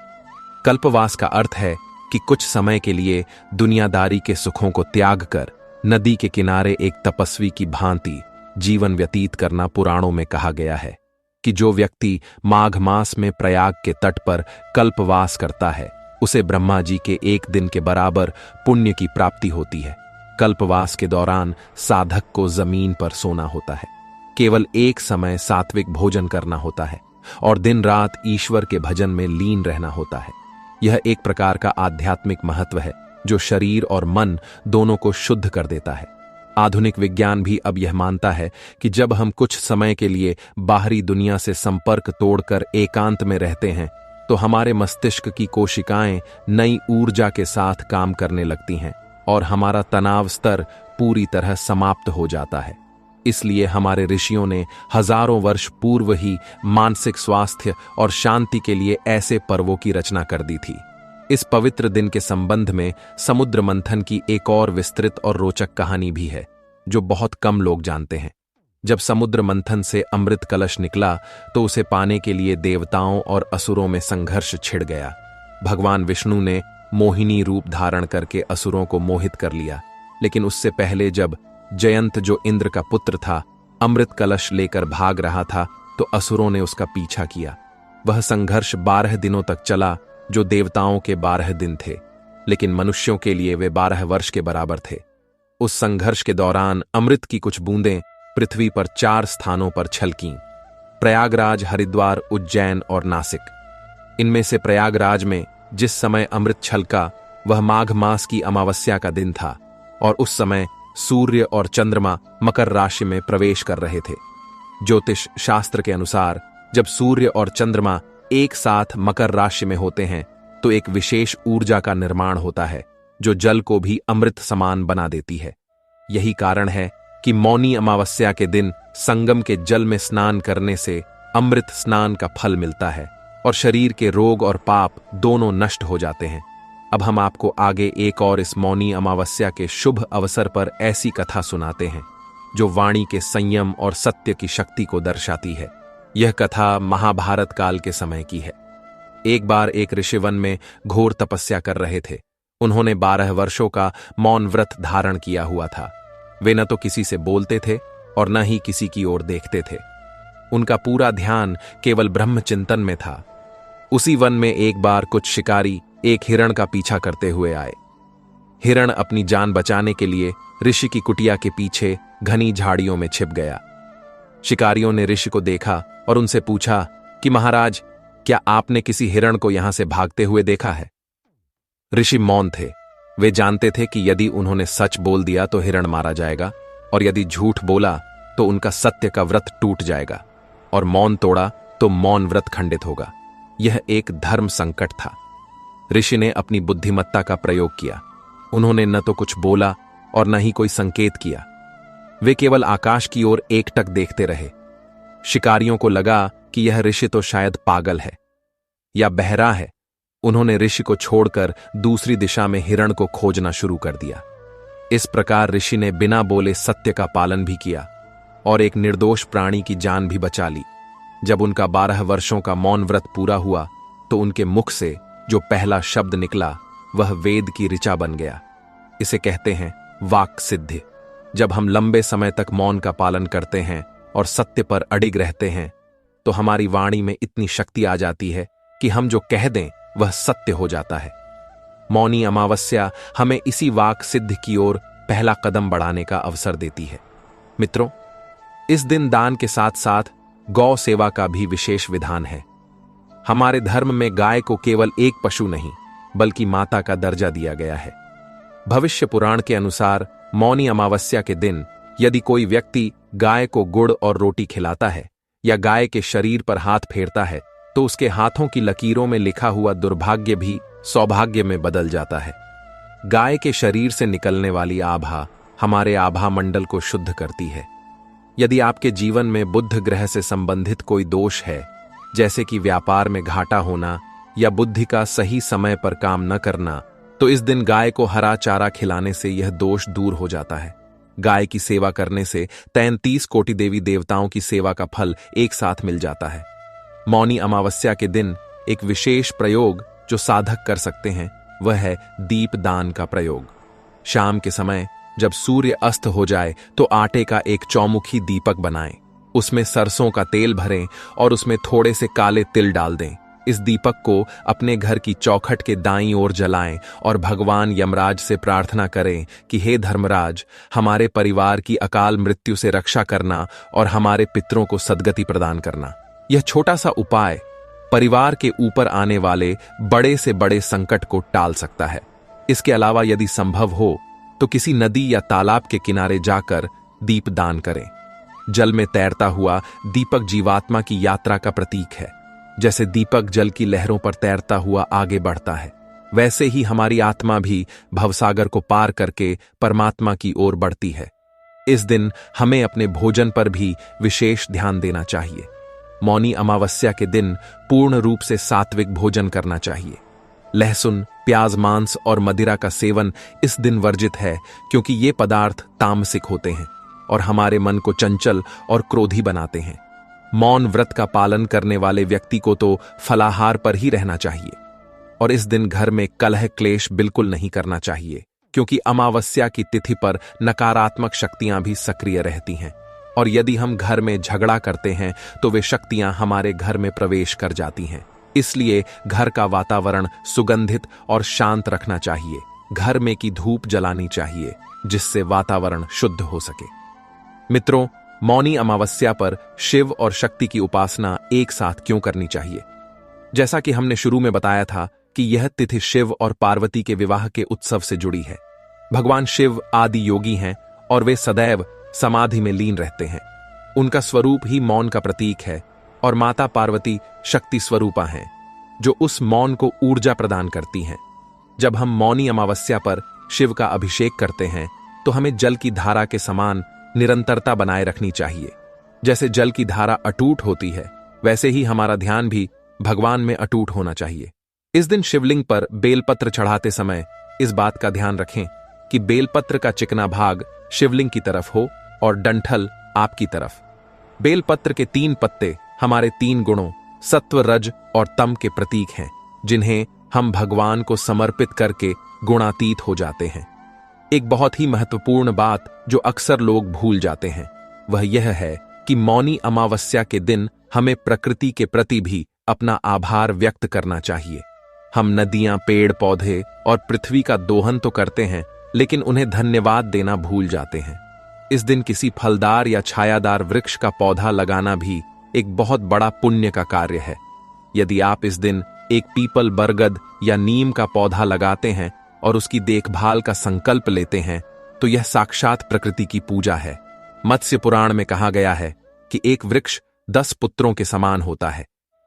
कल्पवास का अर्थ है कि कुछ समय के लिए दुनियादारी के सुखों को त्याग कर नदी के किनारे एक तपस्वी की भांति जीवन व्यतीत करना पुराणों में कहा गया है कि जो व्यक्ति माघ मास में प्रयाग के तट पर कल्पवास करता है, उसे ब्रह्मा जी के एक दिन के बराबर पुण्य की प्राप्ति होती है। कल्पवास के दौरान साधक को जमीन पर सोना होता है, केवल एक समय सात्विक भोजन करना होता है और दिन रात ईश्वर के भजन में लीन रहना होता है। यह एक प्रकार का आध्यात्मिक महत्व है जो शरीर और मन दोनों को शुद्ध कर देता है। आधुनिक विज्ञान भी अब यह मानता है कि जब हम कुछ समय के लिए बाहरी दुनिया से संपर्क तोड़कर एकांत में रहते हैं तो हमारे मस्तिष्क की कोशिकाएं नई ऊर्जा के साथ काम करने लगती हैं और हमारा तनाव स्तर पूरी तरह समाप्त हो जाता है। इसलिए हमारे ऋषियों ने हजारों वर्ष पूर्व ही मानसिक स्वास्थ्य और शांति के लिए ऐसे पर्वों की रचना कर दी थी। इस पवित्र दिन के संबंध में समुद्र मंथन की एक और विस्तृत और रोचक कहानी भी है जो बहुत कम लोग जानते हैं। जब समुद्र मंथन से अमृत कलश निकला तो उसे पाने के लिए देवताओं और असुरों में संघर्ष छिड़ गया। भगवान विष्णु ने मोहिनी रूप धारण करके असुरों को मोहित कर लिया, लेकिन उससे पहले जब जयंत, जो इंद्र का पुत्र था, अमृत कलश लेकर भाग रहा था तो असुरों ने उसका पीछा किया। वह संघर्ष 12 दिनों तक चला, जो देवताओं के 12 दिन थे, लेकिन मनुष्यों के लिए वे 12 वर्ष के बराबर थे। उस संघर्ष के दौरान अमृत की कुछ बूंदें पृथ्वी पर 4 स्थानों पर छलकीं: प्रयागराज, हरिद्वार, उज्जैन और नासिक। इनमें से प्रयागराज में जिस समय अमृत छलका वह माघ मास की अमावस्या का दिन था, और उस समय सूर्य और चंद्रमा मकर राशि में प्रवेश कर रहे थे। ज्योतिष शास्त्र के अनुसार जब सूर्य और चंद्रमा एक साथ मकर राशि में होते हैं तो एक विशेष ऊर्जा का निर्माण होता है, जो जल को भी अमृत समान बना देती है। यही कारण है कि मौनी अमावस्या के दिन संगम के जल में स्नान करने से अमृत स्नान का फल मिलता है और शरीर के रोग और पाप दोनों नष्ट हो जाते हैं। अब हम आपको आगे एक और इस मौनी अमावस्या के शुभ अवसर पर ऐसी कथा सुनाते हैं जो वाणी के संयम और सत्य की शक्ति को दर्शाती है। यह कथा महाभारत काल के समय की है। एक बार एक ऋषि वन में घोर तपस्या कर रहे थे। उन्होंने 12 वर्षों का मौन व्रत धारण किया हुआ था। वे न तो किसी से बोलते थे और न ही किसी की ओर देखते थे। उनका पूरा ध्यान केवल ब्रह्म चिंतन में था। उसी वन में एक बार कुछ शिकारी एक हिरण का पीछा करते हुए आए। हिरण अपनी जान बचाने के लिए ऋषि की कुटिया के पीछे घनी झाड़ियों में छिप गया। शिकारियों ने ऋषि को देखा और उनसे पूछा कि महाराज, क्या आपने किसी हिरण को यहां से भागते हुए देखा है? ऋषि मौन थे। वे जानते थे कि यदि उन्होंने सच बोल दिया तो हिरण मारा जाएगा, और यदि झूठ बोला तो उनका सत्य का व्रत टूट जाएगा, और मौन तोड़ा तो मौन व्रत खंडित होगा। यह एक धर्म संकट था। ऋषि ने अपनी बुद्धिमत्ता का प्रयोग किया। उन्होंने न तो कुछ बोला और न ही कोई संकेत किया। वे केवल आकाश की ओर एकटक देखते रहे। शिकारियों को लगा कि यह ऋषि तो शायद पागल है या बहरा है। उन्होंने ऋषि को छोड़कर दूसरी दिशा में हिरण को खोजना शुरू कर दिया। इस प्रकार ऋषि ने बिना बोले सत्य का पालन भी किया और एक निर्दोष प्राणी की जान भी बचा ली। जब उनका 12 वर्षों का मौन व्रत पूरा हुआ तो उनके मुख से जो पहला शब्द निकला वह वेद की ऋचा बन गया। इसे कहते हैं वाक् सिद्धि। जब हम लंबे समय तक मौन का पालन करते हैं और सत्य पर अडिग रहते हैं तो हमारी वाणी में इतनी शक्ति आ जाती है कि हम जो कह दें वह सत्य हो जाता है। मौनी अमावस्या हमें इसी वाक् सिद्धि की ओर पहला कदम बढ़ाने का अवसर देती है। मित्रों, इस दिन दान के साथ साथ गौ सेवा का भी विशेष विधान है। हमारे धर्म में गाय को केवल एक पशु नहीं बल्कि माता का दर्जा दिया गया है। भविष्य पुराण के अनुसार मौनी अमावस्या के दिन यदि कोई व्यक्ति गाय को गुड़ और रोटी खिलाता है या गाय के शरीर पर हाथ फेरता है तो उसके हाथों की लकीरों में लिखा हुआ दुर्भाग्य भी सौभाग्य में बदल जाता है। गाय के शरीर से निकलने वाली आभा हमारे आभा मंडल को शुद्ध करती है। यदि आपके जीवन में बुध ग्रह से संबंधित कोई दोष है, जैसे कि व्यापार में घाटा होना या बुद्धि का सही समय पर काम न करना, तो इस दिन गाय को हरा चारा खिलाने से यह दोष दूर हो जाता है। गाय की सेवा करने से 33 कोटि देवी देवताओं की सेवा का फल एक साथ मिल जाता है। मौनी अमावस्या के दिन एक विशेष प्रयोग जो साधक कर सकते हैं वह है दीप दान का प्रयोग। शाम के समय जब सूर्य अस्त हो जाए तो आटे का एक चौमुखी दीपक बनाएं, उसमें सरसों का तेल भरें और उसमें थोड़े से काले तिल डाल दें। इस दीपक को अपने घर की चौखट के दाईं ओर जलाएं और भगवान यमराज से प्रार्थना करें कि हे धर्मराज, हमारे परिवार की अकाल मृत्यु से रक्षा करना और हमारे पितरों को सद्गति प्रदान करना। यह छोटा सा उपाय परिवार के ऊपर आने वाले बड़े से बड़े संकट को टाल सकता है। इसके अलावा यदि संभव हो तो किसी नदी या तालाब के किनारे जाकर दीप दान करें। जल में तैरता हुआ दीपक जीवात्मा की यात्रा का प्रतीक है। जैसे दीपक जल की लहरों पर तैरता हुआ आगे बढ़ता है, वैसे ही हमारी आत्मा भी भवसागर को पार करके परमात्मा की ओर बढ़ती है। इस दिन हमें अपने भोजन पर भी विशेष ध्यान देना चाहिए। मौनी अमावस्या के दिन पूर्ण रूप से सात्विक भोजन करना चाहिए। लहसुन, प्याज, मांस और मदिरा का सेवन इस दिन वर्जित है क्योंकि ये पदार्थ तामसिक होते हैं और हमारे मन को चंचल और क्रोधी बनाते हैं। मौन व्रत का पालन करने वाले व्यक्ति को तो फलाहार पर ही रहना चाहिए और इस दिन घर में कलह क्लेश बिल्कुल नहीं करना चाहिए, क्योंकि अमावस्या की तिथि पर नकारात्मक शक्तियां भी सक्रिय रहती हैं और यदि हम घर में झगड़ा करते हैं तो वे शक्तियां हमारे घर में प्रवेश कर जाती हैं। इसलिए घर का वातावरण सुगंधित और शांत रखना चाहिए। घर में की धूप जलानी चाहिए जिससे वातावरण शुद्ध हो सके। मित्रों, मौनी अमावस्या पर शिव और शक्ति की उपासना एक साथ क्यों करनी चाहिए? जैसा कि हमने शुरू में बताया था कि यह तिथि शिव और पार्वती के विवाह के उत्सव से जुड़ी है। भगवान शिव आदि योगी हैं और वे सदैव समाधि में लीन रहते हैं। उनका स्वरूप ही मौन का प्रतीक है और माता पार्वती शक्ति स्वरूपा हैं, जो उस मौन को ऊर्जा प्रदान करती हैं। जब हम मौनी अमावस्या पर शिव का अभिषेक करते हैं तो हमें जल की धारा के समान निरंतरता बनाए रखनी चाहिए। जैसे जल की धारा अटूट होती है, वैसे ही हमारा ध्यान भी भगवान में अटूट होना चाहिए। इस दिन शिवलिंग पर बेलपत्र चढ़ाते समय इस बात का ध्यान रखें कि बेलपत्र का चिकना भाग शिवलिंग की तरफ हो और डंठल आपकी तरफ। बेलपत्र के 3 पत्ते हमारे 3 गुणों सत्व, रज और तम के प्रतीक हैं, जिन्हें हम भगवान को समर्पित करके गुणातीत हो जाते हैं। एक बहुत ही महत्वपूर्ण बात जो अक्सर लोग भूल जाते हैं वह यह है कि मौनी अमावस्या के दिन हमें प्रकृति के प्रति भी अपना आभार व्यक्त करना चाहिए। हम नदियां, पेड़ पौधे और पृथ्वी का दोहन तो करते हैं, लेकिन उन्हें धन्यवाद देना भूल जाते हैं। इस दिन किसी फलदार या छायादार वृक्ष का पौधा लगाना भी एक बहुत बड़ा पुण्य का कार्य है। यदि आप इस दिन एक पीपल, बरगद या नीम का पौधा लगाते हैं और उसकी देखभाल का संकल्प लेते हैं तो यह साक्षात प्रकृति की पूजा है। मत्स्य पुराण में कहा गया है कि एक वृक्ष 10 पुत्रों के समान होता है,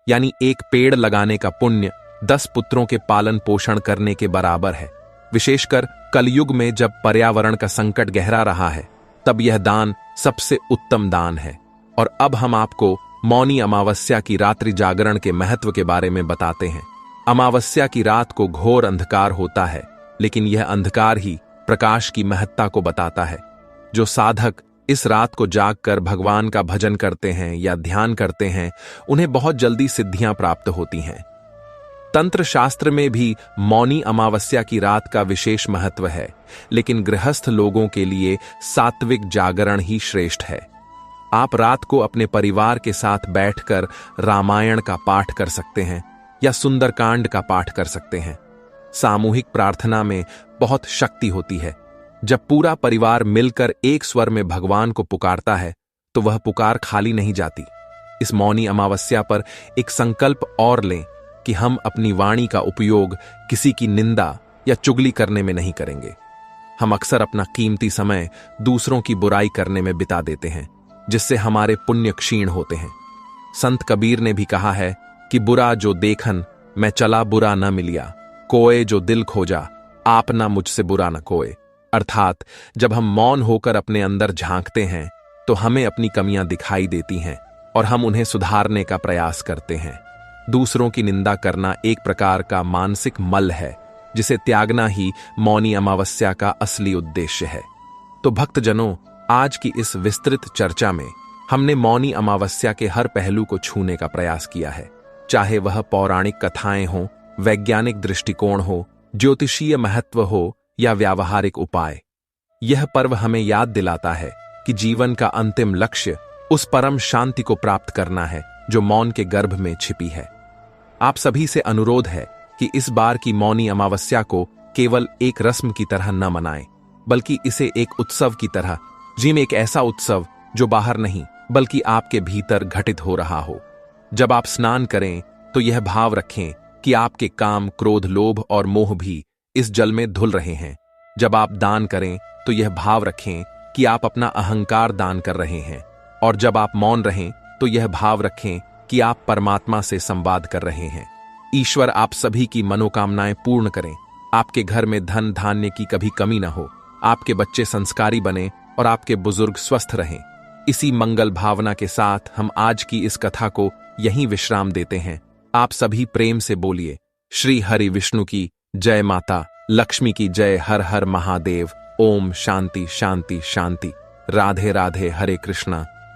यानी एक पेड़ लगाने का पुण्य 10 पुत्रों के पालन पोषण करने के बराबर है। विशेषकर कलयुग में जब पर्यावरण का संकट गहरा रहा है, तब यह दान सबसे उत्तम दान है। और अब हम आपको मौनी अमावस्या की रात्रि जागरण के महत्व के बारे में बताते हैं। अमावस्या की रात को घोर अंधकार होता है, लेकिन यह अंधकार ही प्रकाश की महत्ता को बताता है। जो साधक इस रात को जागकर भगवान का भजन करते हैं या ध्यान करते हैं, उन्हें बहुत जल्दी सिद्धियां प्राप्त होती हैं। तंत्र शास्त्र में भी मौनी अमावस्या की रात का विशेष महत्व है, लेकिन गृहस्थ लोगों के लिए सात्विक जागरण ही श्रेष्ठ है। आप रात को अपने परिवार के साथ बैठकर रामायण का पाठ कर सकते हैं या सुंदरकांड का पाठ कर सकते हैं। सामूहिक प्रार्थना में बहुत शक्ति होती है। जब पूरा परिवार मिलकर एक स्वर में भगवान को पुकारता है तो वह पुकार खाली नहीं जाती। इस मौनी अमावस्या पर एक संकल्प और लें कि हम अपनी वाणी का उपयोग किसी की निंदा या चुगली करने में नहीं करेंगे। हम अक्सर अपना कीमती समय दूसरों की बुराई करने में बिता देते हैं, जिससे हमारे पुण्य क्षीण होते हैं। संत कबीर ने भी कहा है कि बुरा जो देखन मैं चला बुरा न मिलिया, कोय जो दिल खोजा आप ना मुझसे बुरा न कोय। अर्थात जब हम मौन होकर अपने अंदर झांकते हैं तो हमें अपनी कमियां दिखाई देती हैं और हम उन्हें सुधारने का प्रयास करते हैं। दूसरों की निंदा करना एक प्रकार का मानसिक मल है, जिसे त्यागना ही मौनी अमावस्या का असली उद्देश्य है। तो भक्तजनों, आज की इस विस्तृत चर्चा में हमने मौनी अमावस्या के हर पहलू को छूने का प्रयास किया है, चाहे वह पौराणिक कथाएं हों, वैज्ञानिक दृष्टिकोण हो, ज्योतिषीय महत्व हो या व्यावहारिक उपाय। यह पर्व हमें याद दिलाता है कि जीवन का अंतिम लक्ष्य उस परम शांति को प्राप्त करना है जो मौन के गर्भ में छिपी है। आप सभी से अनुरोध है कि इस बार की मौनी अमावस्या को केवल एक रस्म की तरह न मनाएं, बल्कि इसे एक उत्सव की तरह जिम, एक ऐसा उत्सव जो बाहर नहीं बल्कि आपके भीतर घटित हो रहा हो। जब आप स्नान करें तो यह भाव रखें कि आपके काम, क्रोध, लोभ और मोह भी इस जल में धुल रहे हैं। जब आप दान करें तो यह भाव रखें कि आप अपना अहंकार दान कर रहे हैं, और जब आप मौन रहें तो यह भाव रखें कि आप परमात्मा से संवाद कर रहे हैं। ईश्वर आप सभी की मनोकामनाएं पूर्ण करें। आपके घर में धन धान्य की कभी कमी न हो, आपके बच्चे संस्कारी बने और आपके बुजुर्ग स्वस्थ रहें। इसी मंगल भावना के साथ हम आज की इस कथा को यहीं विश्राम देते हैं। आप सभी प्रेम से बोलिए श्री हरि विष्णु की जय, माता लक्ष्मी की जय, हर हर महादेव। ओम शांति शांति शांति। राधे राधे, हरे कृष्णा।